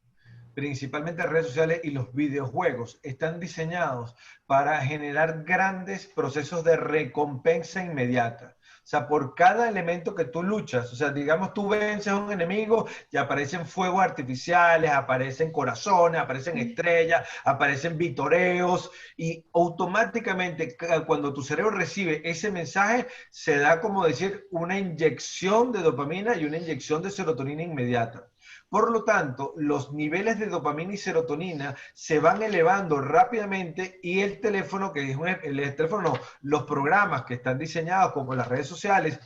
A: principalmente las redes sociales y los videojuegos, están diseñados para generar grandes procesos de recompensa inmediata. O sea, por cada elemento que tú luchas, o sea, digamos, tú vences a un enemigo y aparecen fuegos artificiales, aparecen corazones, aparecen estrellas, aparecen vitoreos, y automáticamente cuando tu cerebro recibe ese mensaje, se da, como decir, una inyección de dopamina y una inyección de serotonina inmediata. Por lo tanto, los niveles de dopamina y serotonina se van elevando rápidamente y el teléfono, el teléfono no, los programas que están diseñados como las redes sociales,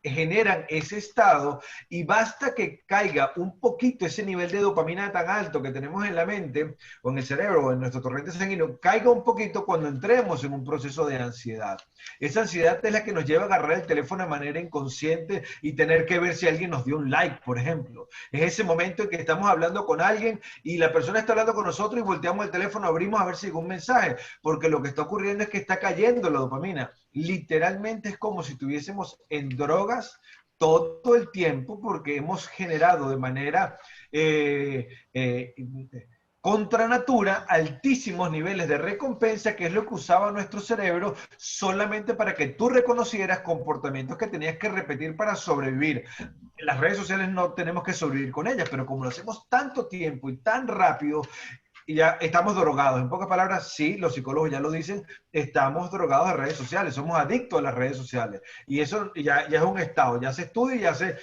A: generan ese estado y basta que caiga un poquito ese nivel de dopamina tan alto que tenemos en la mente o en el cerebro o en nuestro torrente sanguíneo, caiga un poquito cuando entremos en un proceso de ansiedad. Esa ansiedad es la que nos lleva a agarrar el teléfono de manera inconsciente y tener que ver si alguien nos dio un like, por ejemplo. Es ese momento en que estamos hablando con alguien y la persona está hablando con nosotros y volteamos el teléfono, abrimos a ver si hay un mensaje, porque lo que está ocurriendo es que está cayendo la dopamina. Literalmente es como si estuviésemos en drogas todo el tiempo porque hemos generado de manera contra natura altísimos niveles de recompensa, que es lo que usaba nuestro cerebro solamente para que tú reconocieras comportamientos que tenías que repetir para sobrevivir. En las redes sociales no tenemos que sobrevivir con ellas, pero como lo hacemos tanto tiempo y tan rápido, y ya estamos drogados. En pocas palabras, sí, los psicólogos ya lo dicen, estamos drogados de redes sociales, somos adictos a las redes sociales. Y eso ya es un estado, ya se estudia y ya se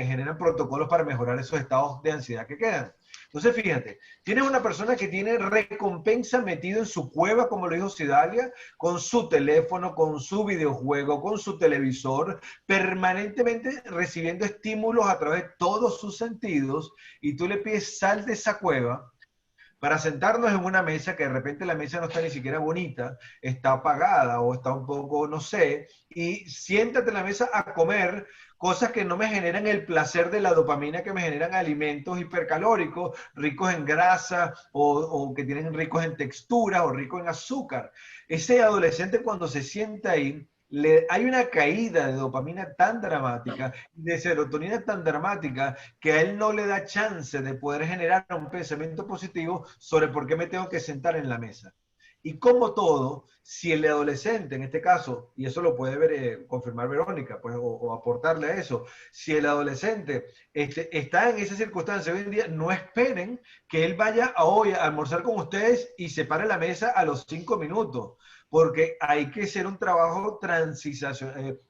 A: generan protocolos para mejorar esos estados de ansiedad que quedan. Entonces, fíjate, tienes una persona que tiene recompensa metido en su cueva, como lo dijo Cidalia, con su teléfono, con su videojuego, con su televisor, permanentemente recibiendo estímulos a través de todos sus sentidos, y tú le pides sal de esa cueva para sentarnos en una mesa que de repente la mesa no está ni siquiera bonita, está apagada o está un poco, no sé, y siéntate en la mesa a comer cosas que no me generan el placer de la dopamina, que me generan alimentos hipercalóricos, ricos en grasa o que tienen ricos en textura o ricos en azúcar. Ese adolescente cuando se sienta ahí, hay una caída de dopamina tan dramática, de serotonina tan dramática, que a él no le da chance de poder generar un pensamiento positivo sobre por qué me tengo que sentar en la mesa. Y como todo, si el adolescente, en este caso, y eso lo puede ver, confirmar Verónica, pues, o aportarle a eso, si el adolescente está en esa circunstancia hoy en día, no esperen que él vaya hoy a almorzar con ustedes y se pare la mesa a los 5 minutos. Porque hay que hacer un trabajo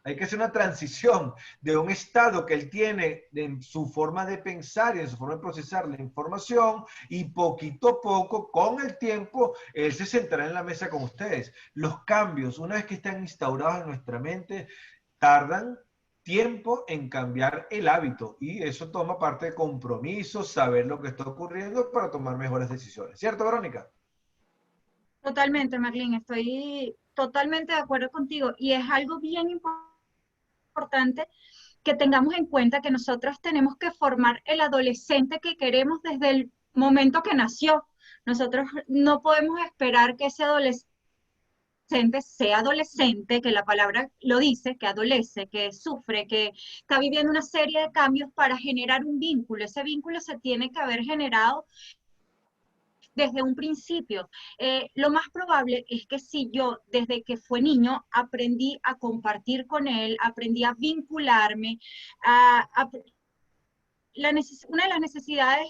A: hay que hacer una transición de un estado que él tiene en su forma de pensar y en su forma de procesar la información, y poquito a poco, con el tiempo, él se sentará en la mesa con ustedes. Los cambios, una vez que están instaurados en nuestra mente, tardan tiempo en cambiar el hábito, y eso toma parte de compromiso, saber lo que está ocurriendo para tomar mejores decisiones. ¿Cierto, Verónica?
C: Totalmente, Marlene, estoy totalmente de acuerdo contigo y es algo bien importante que tengamos en cuenta que nosotros tenemos que formar el adolescente que queremos desde el momento que nació. Nosotros no podemos esperar que ese adolescente sea adolescente, que la palabra lo dice, que adolece, que sufre, que está viviendo una serie de cambios para generar un vínculo. Ese vínculo se tiene que haber generado desde un principio. Lo más probable es que si yo desde que fue niño aprendí a compartir con él, aprendí a vincularme, una de las necesidades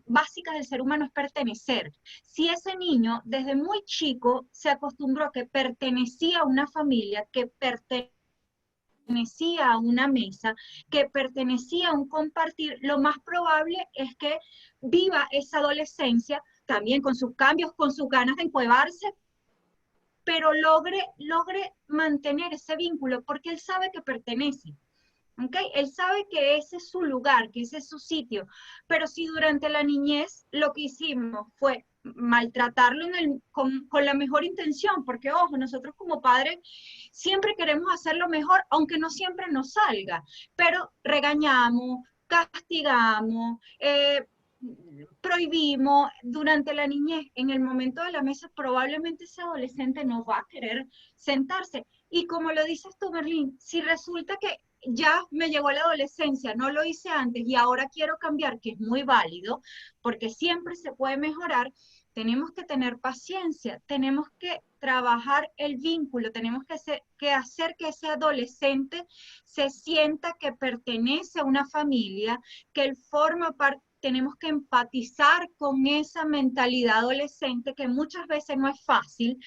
C: básicas del ser humano es pertenecer. Si ese niño desde muy chico se acostumbró a que pertenecía a una familia, que pertenecía a una mesa, que pertenecía a un compartir, lo más probable es que viva esa adolescencia también con sus cambios, con sus ganas de encuevarse, pero logre mantener ese vínculo porque él sabe que pertenece. ¿Okay? Él sabe que ese es su lugar, que ese es su sitio, pero si durante la niñez lo que hicimos fue maltratarlo con la mejor intención, porque ojo, nosotros como padres siempre queremos hacer lo mejor, aunque no siempre nos salga, pero regañamos, castigamos, prohibimos durante la niñez. En el momento de la mesa probablemente ese adolescente no va a querer sentarse, y como lo dices tú, Merlín, si resulta que ya me llegó la adolescencia, no lo hice antes y ahora quiero cambiar, que es muy válido, porque siempre se puede mejorar, tenemos que tener paciencia, tenemos que trabajar el vínculo, tenemos que hacer que ese adolescente se sienta que pertenece a una familia, que él forma parte. Tenemos que empatizar con esa mentalidad adolescente que muchas veces no es fácil.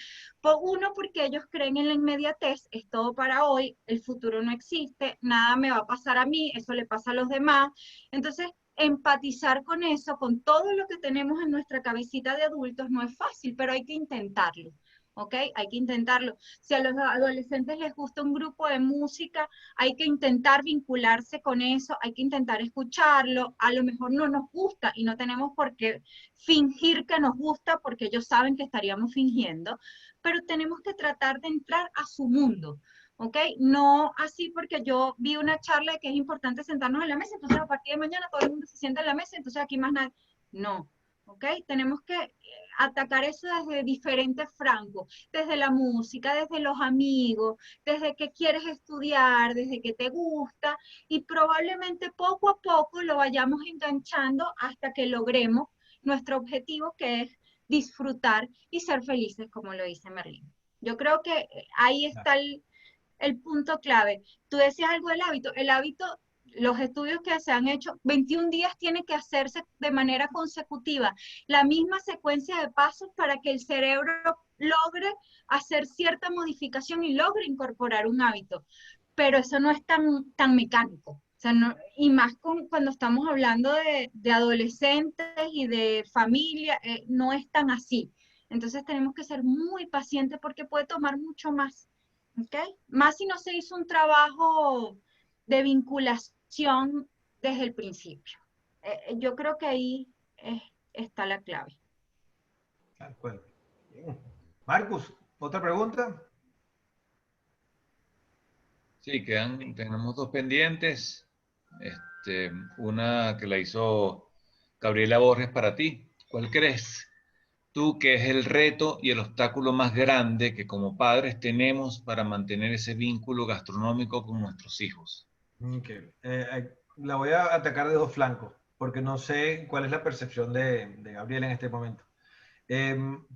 C: Uno, porque ellos creen en la inmediatez, es todo para hoy, el futuro no existe, nada me va a pasar a mí, eso le pasa a los demás. Entonces, empatizar con eso, con todo lo que tenemos en nuestra cabecita de adultos, no es fácil, pero hay que intentarlo. ¿Ok? Hay que intentarlo. Si a los adolescentes les gusta un grupo de música, hay que intentar vincularse con eso, hay que intentar escucharlo. A lo mejor no nos gusta y no tenemos por qué fingir que nos gusta porque ellos saben que estaríamos fingiendo, pero tenemos que tratar de entrar a su mundo. ¿Ok? No así porque yo vi una charla de que es importante sentarnos en la mesa, entonces a partir de mañana todo el mundo se sienta en la mesa, entonces aquí más nadie. No. ¿Ok? Tenemos que atacar eso desde diferentes francos, desde la música, desde los amigos, desde que quieres estudiar, desde que te gusta, y probablemente poco a poco lo vayamos enganchando hasta que logremos nuestro objetivo, que es disfrutar y ser felices, como lo dice Merlín. Yo creo que ahí está el punto clave. Tú decías algo del hábito. El hábito, los estudios que se han hecho, 21 días tiene que hacerse de manera consecutiva, la misma secuencia de pasos para que el cerebro logre hacer cierta modificación y logre incorporar un hábito. Pero eso no es tan mecánico. O sea, no, y más cuando estamos hablando de adolescentes y de familia, no es tan así. Entonces tenemos que ser muy pacientes porque puede tomar mucho más. ¿Okay? Más si no se hizo un trabajo de vinculación desde el principio. Yo creo que ahí está la clave.
A: Bien. Marcus, ¿otra pregunta?
E: Sí, tenemos dos pendientes. Una que la hizo Gabriela Borges para ti. ¿Cuál crees tú que es el reto y el obstáculo más grande que como padres tenemos para mantener ese vínculo gastronómico con nuestros hijos?
A: Okay. La voy a atacar de dos flancos, porque no sé cuál es la percepción de Gabriela en este momento.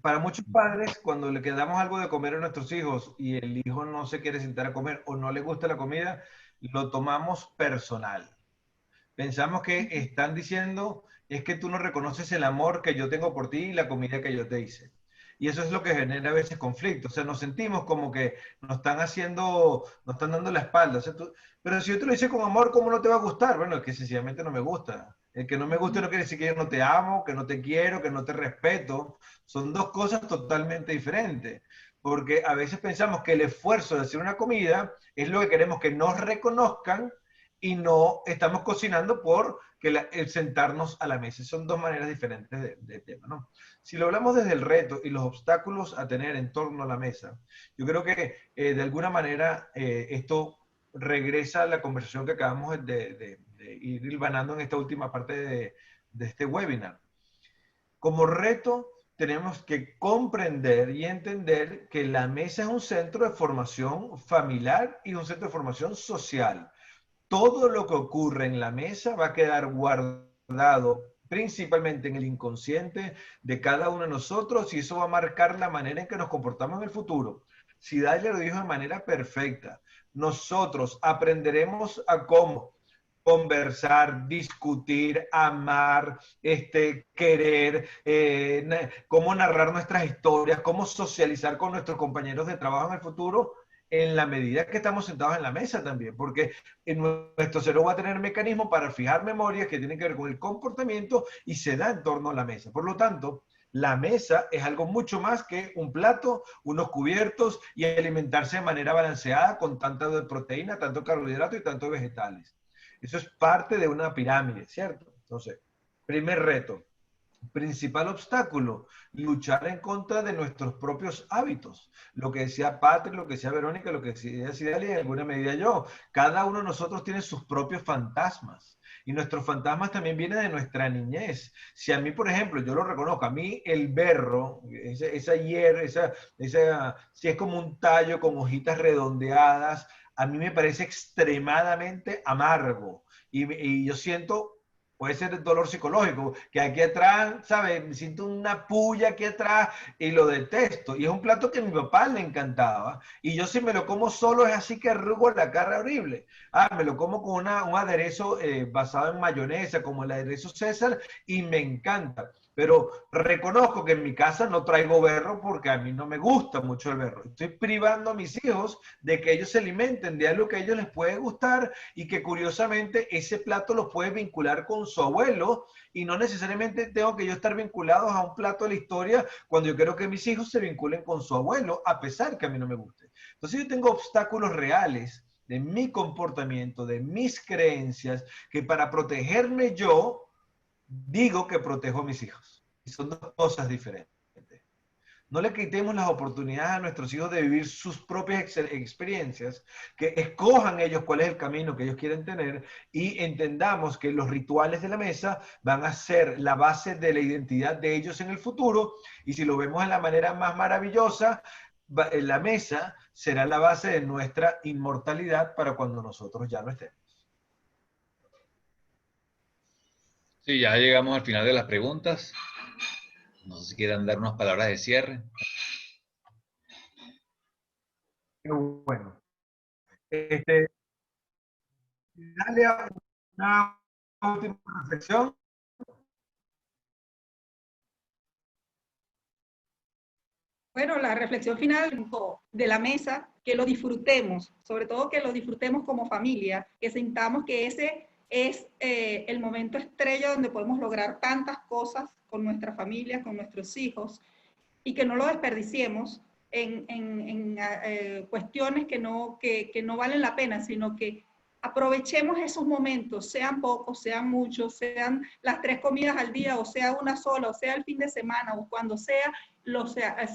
A: Para muchos padres, cuando le quedamos algo de comer a nuestros hijos y el hijo no se quiere sentar a comer o no le gusta la comida, lo tomamos personal. Pensamos que están diciendo, es que tú no reconoces el amor que yo tengo por ti y la comida que yo te hice. Y eso es lo que genera a veces conflicto. O sea, nos sentimos como que nos están haciendo, nos están dando la espalda. O sea, pero si yo te lo hice con amor, ¿cómo no te va a gustar? Bueno, es que sencillamente no me gusta. El que no me guste no quiere decir que yo no te amo, que no te quiero, que no te respeto. Son dos cosas totalmente diferentes. Porque a veces pensamos que el esfuerzo de hacer una comida es lo que queremos que nos reconozcan y no estamos cocinando por el sentarnos a la mesa. Son dos maneras diferentes de tema, ¿no? Si lo hablamos desde el reto y los obstáculos a tener en torno a la mesa, yo creo que de alguna manera esto regresa a la conversación que acabamos de ir hilvanando en esta última parte de este webinar. Como reto, tenemos que comprender y entender que la mesa es un centro de formación familiar y un centro de formación social. Todo lo que ocurre en la mesa va a quedar guardado principalmente en el inconsciente de cada uno de nosotros y eso va a marcar la manera en que nos comportamos en el futuro. Siddhartha lo dijo de manera perfecta. Nosotros aprenderemos a cómo conversar, discutir, amar, querer, cómo narrar nuestras historias, cómo socializar con nuestros compañeros de trabajo en el futuro, en la medida que estamos sentados en la mesa también, porque nuestro cerebro va a tener mecanismos para fijar memorias que tienen que ver con el comportamiento y se da en torno a la mesa. Por lo tanto, la mesa es algo mucho más que un plato, unos cubiertos y alimentarse de manera balanceada con tanta proteína, tanto carbohidrato y tanto vegetales. Eso es parte de una pirámide, ¿cierto? Entonces, primer reto. Principal obstáculo, luchar en contra de nuestros propios hábitos. Lo que decía Patrick, lo que decía Verónica, lo que decía Sidalia y en alguna medida yo. Cada uno de nosotros tiene sus propios fantasmas. Y nuestros fantasmas también vienen de nuestra niñez. Si a mí, por ejemplo, yo lo reconozco, a mí el berro, esa hierba, si es como un tallo con hojitas redondeadas, a mí me parece extremadamente amargo. Y yo siento... Puede ser el dolor psicológico, que aquí atrás, ¿sabes? Me siento una puya aquí atrás y lo detesto. Y es un plato que a mi papá le encantaba. Y yo si me lo como solo es así que arrugo la cara horrible. Me lo como con un aderezo basado en mayonesa, como el aderezo César, y me encanta. Pero reconozco que en mi casa no traigo berro porque a mí no me gusta mucho el berro. Estoy privando a mis hijos de que ellos se alimenten de algo que a ellos les puede gustar y que curiosamente ese plato lo puede vincular con su abuelo y no necesariamente tengo que yo estar vinculados a un plato de la historia cuando yo quiero que mis hijos se vinculen con su abuelo a pesar que a mí no me guste. Entonces yo tengo obstáculos reales de mi comportamiento, de mis creencias, que para protegerme yo digo que protejo a mis hijos. Y son dos cosas diferentes. No le quitemos las oportunidades a nuestros hijos de vivir sus propias experiencias, que escojan ellos cuál es el camino que ellos quieren tener y entendamos que los rituales de la mesa van a ser la base de la identidad de ellos en el futuro y si lo vemos de la manera más maravillosa, la mesa será la base de nuestra inmortalidad para cuando nosotros ya no estemos.
E: Sí, ya llegamos al final de las preguntas. No sé si quieran dar unas palabras de cierre.
A: Qué bueno. Dale una última reflexión.
B: Bueno, la reflexión final de la mesa, que lo disfrutemos, sobre todo que lo disfrutemos como familia, que sintamos que ese es el momento estrella donde podemos lograr tantas cosas con nuestra familia, con nuestros hijos, y que no lo desperdiciemos en cuestiones que no valen la pena, sino que aprovechemos esos momentos, sean pocos, sean muchos, sean las 3 comidas al día, o sea una sola, o sea el fin de semana, o cuando sea,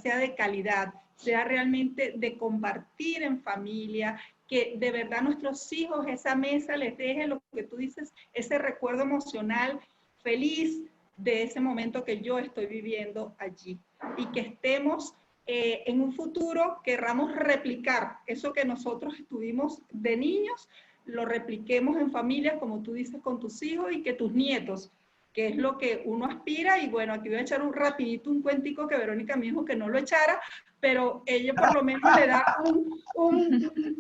B: sea de calidad, sea realmente de compartir en familia, que de verdad nuestros hijos esa mesa les deje lo que tú dices, ese recuerdo emocional feliz de ese momento que yo estoy viviendo allí. Y que estemos en un futuro, querramos replicar eso que nosotros estuvimos de niños, lo repliquemos en familia, como tú dices, con tus hijos y que tus nietos, que es lo que uno aspira. Y bueno, aquí voy a echar un cuentico que Verónica me dijo que no lo echara, pero ella por lo menos le da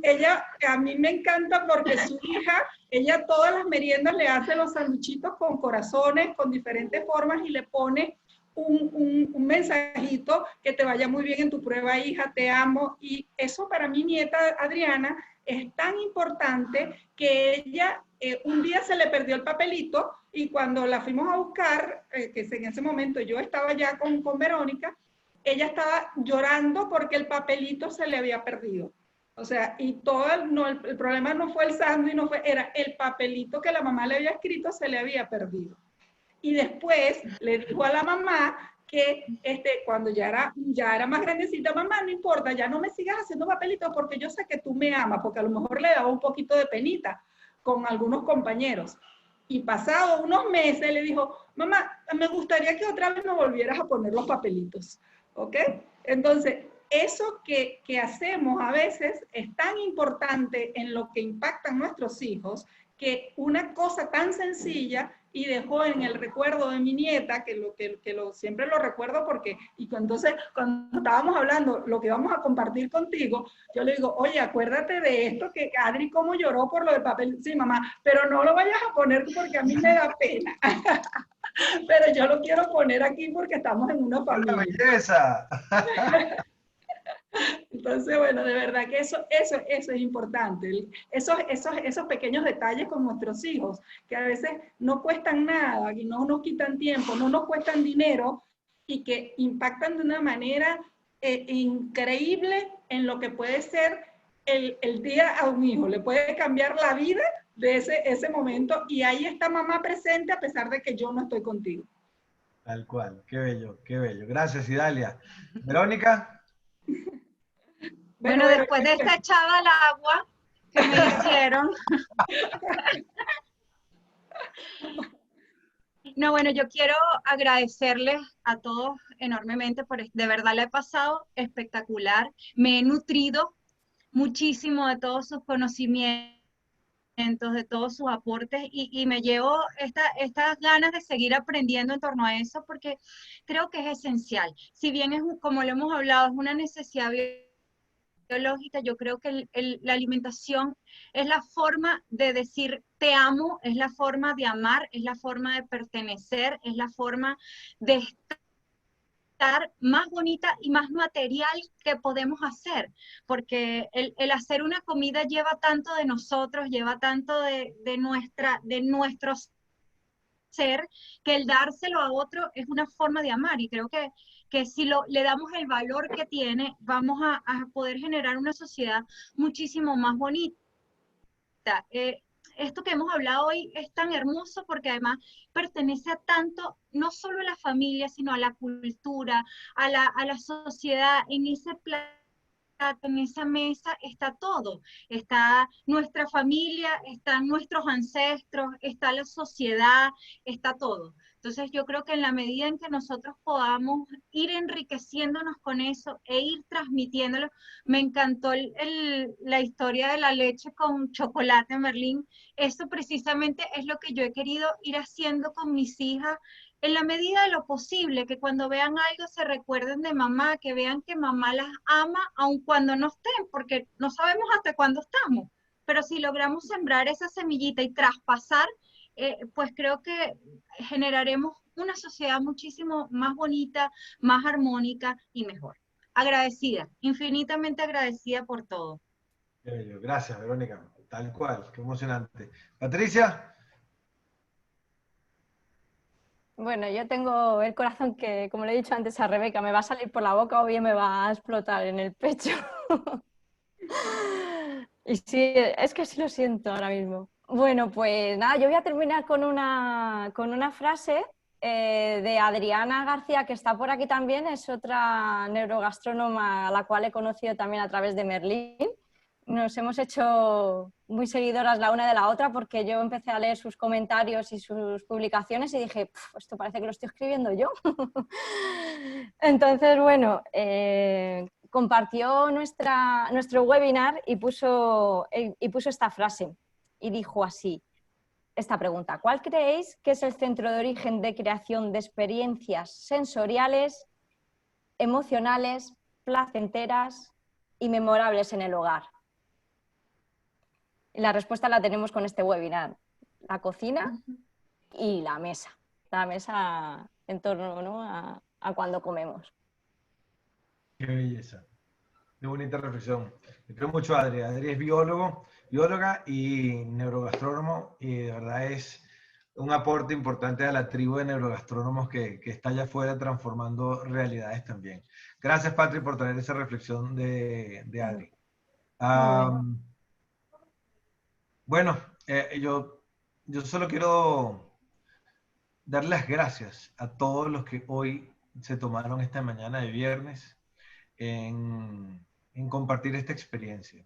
B: ella, a mí me encanta porque su hija, ella todas las meriendas le hace los sanduchitos con corazones, con diferentes formas y le pone un mensajito que te vaya muy bien en tu prueba, hija, te amo. Y eso para mi nieta Adriana es tan importante que ella un día se le perdió el papelito y cuando la fuimos a buscar, que en ese momento yo estaba ya con Verónica, ella estaba llorando porque el papelito se le había perdido. O sea, y todo el problema no fue el sándwich, era el papelito que la mamá le había escrito, se le había perdido. Y después le dijo a la mamá que cuando ya era más grandecita, mamá, no importa, ya no me sigas haciendo papelitos porque yo sé que tú me amas, porque a lo mejor le daba un poquito de penita con algunos compañeros. Y pasado unos meses le dijo, mamá, me gustaría que otra vez me volvieras a poner los papelitos, ¿ok? Entonces, eso que hacemos a veces es tan importante en lo que impactan nuestros hijos, que una cosa tan sencilla y dejó en el recuerdo de mi nieta, siempre lo recuerdo porque, y entonces cuando estábamos hablando lo que vamos a compartir contigo, yo le digo, oye, acuérdate de esto, que Adri cómo lloró por lo del papel. Sí, mamá, pero no lo vayas a poner porque a mí me da pena. Pero yo lo quiero poner aquí porque estamos en una familia.
A: ¡Una belleza!
B: Entonces, bueno, de verdad que eso es importante. Esos pequeños detalles con nuestros hijos, que a veces no cuestan nada, y no nos quitan tiempo, no nos cuestan dinero, y que impactan de una manera increíble en lo que puede ser el día a un hijo. Le puede cambiar la vida de ese momento, y ahí está mamá presente a pesar de que yo no estoy contigo.
A: Tal cual, qué bello, qué bello. Gracias, Idalia. Verónica.
C: Bueno, después de esta echada al agua que me hicieron. No, bueno, yo quiero agradecerles a todos enormemente, de verdad la he pasado espectacular. Me he nutrido muchísimo de todos sus conocimientos, de todos sus aportes, y me llevo estas ganas de seguir aprendiendo en torno a eso, porque creo que es esencial. Si bien es, como lo hemos hablado, es una necesidad biológica, yo creo que la alimentación es la forma de decir te amo, es la forma de amar, es la forma de pertenecer, es la forma de estar más bonita y más material que podemos hacer, porque el hacer una comida lleva tanto de nosotros, lleva tanto de nuestro ser, que el dárselo a otro es una forma de amar, y creo que si le damos el valor que tiene, vamos a poder generar una sociedad muchísimo más bonita. Esto que hemos hablado hoy es tan hermoso porque además pertenece a tanto, no solo a la familia, sino a la cultura, a la sociedad. En ese plato, en esa mesa está todo. Está nuestra familia, están nuestros ancestros, está la sociedad, está todo. Entonces yo creo que en la medida en que nosotros podamos ir enriqueciéndonos con eso e ir transmitiéndolo, me encantó la historia de la leche con chocolate, Merlín. Eso precisamente es lo que yo he querido ir haciendo con mis hijas en la medida de lo posible, que cuando vean algo se recuerden de mamá, que vean que mamá las ama, aun cuando no estén, porque no sabemos hasta cuándo estamos. Pero si logramos sembrar esa semillita y traspasar, pues creo que generaremos una sociedad muchísimo más bonita, más armónica y mejor. Agradecida, infinitamente agradecida por todo.
A: Gracias, Verónica. Tal cual, qué emocionante. Patricia.
D: Bueno, yo tengo el corazón que, como le he dicho antes a Rebeca, me va a salir por la boca o bien me va a explotar en el pecho. Y sí, es que sí lo siento ahora mismo. Bueno, pues nada, yo voy a terminar con una frase de Adriana García, que está por aquí también, es otra neurogastrónoma a la cual he conocido también a través de Merlín. Nos hemos hecho muy seguidoras la una de la otra porque yo empecé a leer sus comentarios y sus publicaciones y dije, esto parece que lo estoy escribiendo yo. Entonces, bueno, compartió nuestro webinar y puso esta frase y dijo así, esta pregunta: ¿cuál creéis que es el centro de origen de creación de experiencias sensoriales, emocionales, placenteras y memorables en el hogar? Y la respuesta la tenemos con este webinar: la cocina y la mesa en torno, ¿no?, a cuando comemos.
A: Qué belleza, qué bonita reflexión. Me creo mucho a Adri. Adri es bióloga y neurogastrónomo, y de verdad es un aporte importante a la tribu de neurogastrónomos que está allá afuera transformando realidades también. Gracias, Patri, por traer esa reflexión de Adri. Bueno, yo solo quiero dar las gracias a todos los que hoy se tomaron esta mañana de viernes en compartir esta experiencia.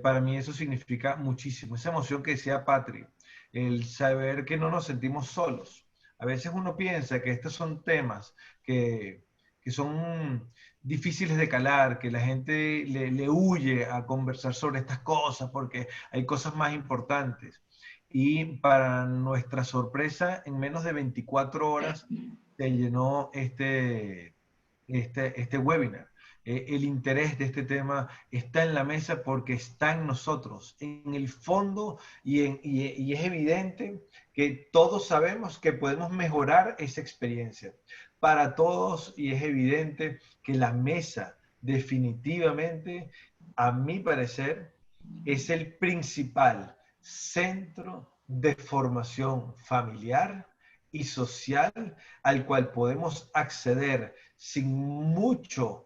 A: Para mí eso significa muchísimo. Esa emoción que decía Patri, el saber que no nos sentimos solos. A veces uno piensa que estos son temas que son difíciles de calar, que la gente le huye a conversar sobre estas cosas porque hay cosas más importantes. Y para nuestra sorpresa, en menos de 24 horas se llenó este webinar. El interés de este tema está en la mesa porque está en nosotros, en el fondo, y es evidente que todos sabemos que podemos mejorar esa experiencia para todos, y es evidente que la mesa definitivamente, a mi parecer, es el principal centro de formación familiar y social al cual podemos acceder sin mucho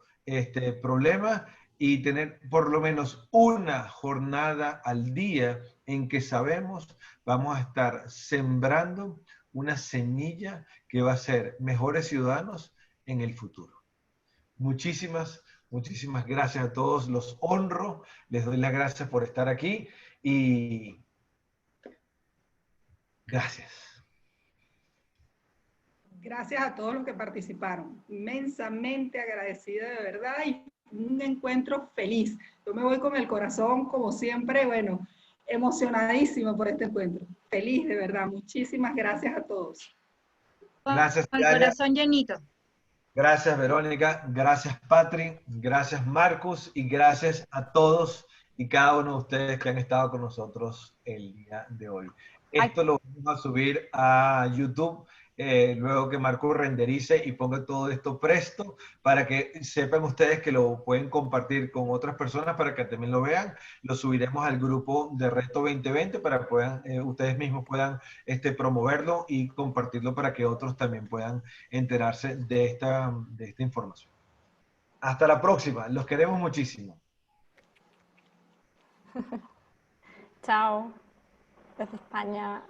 A: problema y tener por lo menos una jornada al día en que sabemos vamos a estar sembrando una semilla que va a ser mejores ciudadanos en el futuro. Muchísimas gracias a todos, los honro, les doy las gracias por estar aquí y gracias.
B: Gracias a todos los que participaron. Inmensamente agradecida, de verdad, y un encuentro feliz. Yo me voy con el corazón, como siempre, bueno, emocionadísimo por este encuentro. Feliz, de verdad. Muchísimas gracias a todos.
A: Gracias,
C: con el corazón llenito.
A: Gracias, Verónica. Gracias, Patri. Gracias, Marcus. Y gracias a todos y cada uno de ustedes que han estado con nosotros el día de hoy. Esto lo vamos a subir a YouTube luego que Marcus renderice y ponga todo esto presto para que sepan ustedes que lo pueden compartir con otras personas para que también lo vean. Lo subiremos al grupo de Reto 2020 para que puedan, ustedes mismos puedan promoverlo y compartirlo para que otros también puedan enterarse de esta información. Hasta la próxima. Los queremos muchísimo.
D: Chao. Desde España.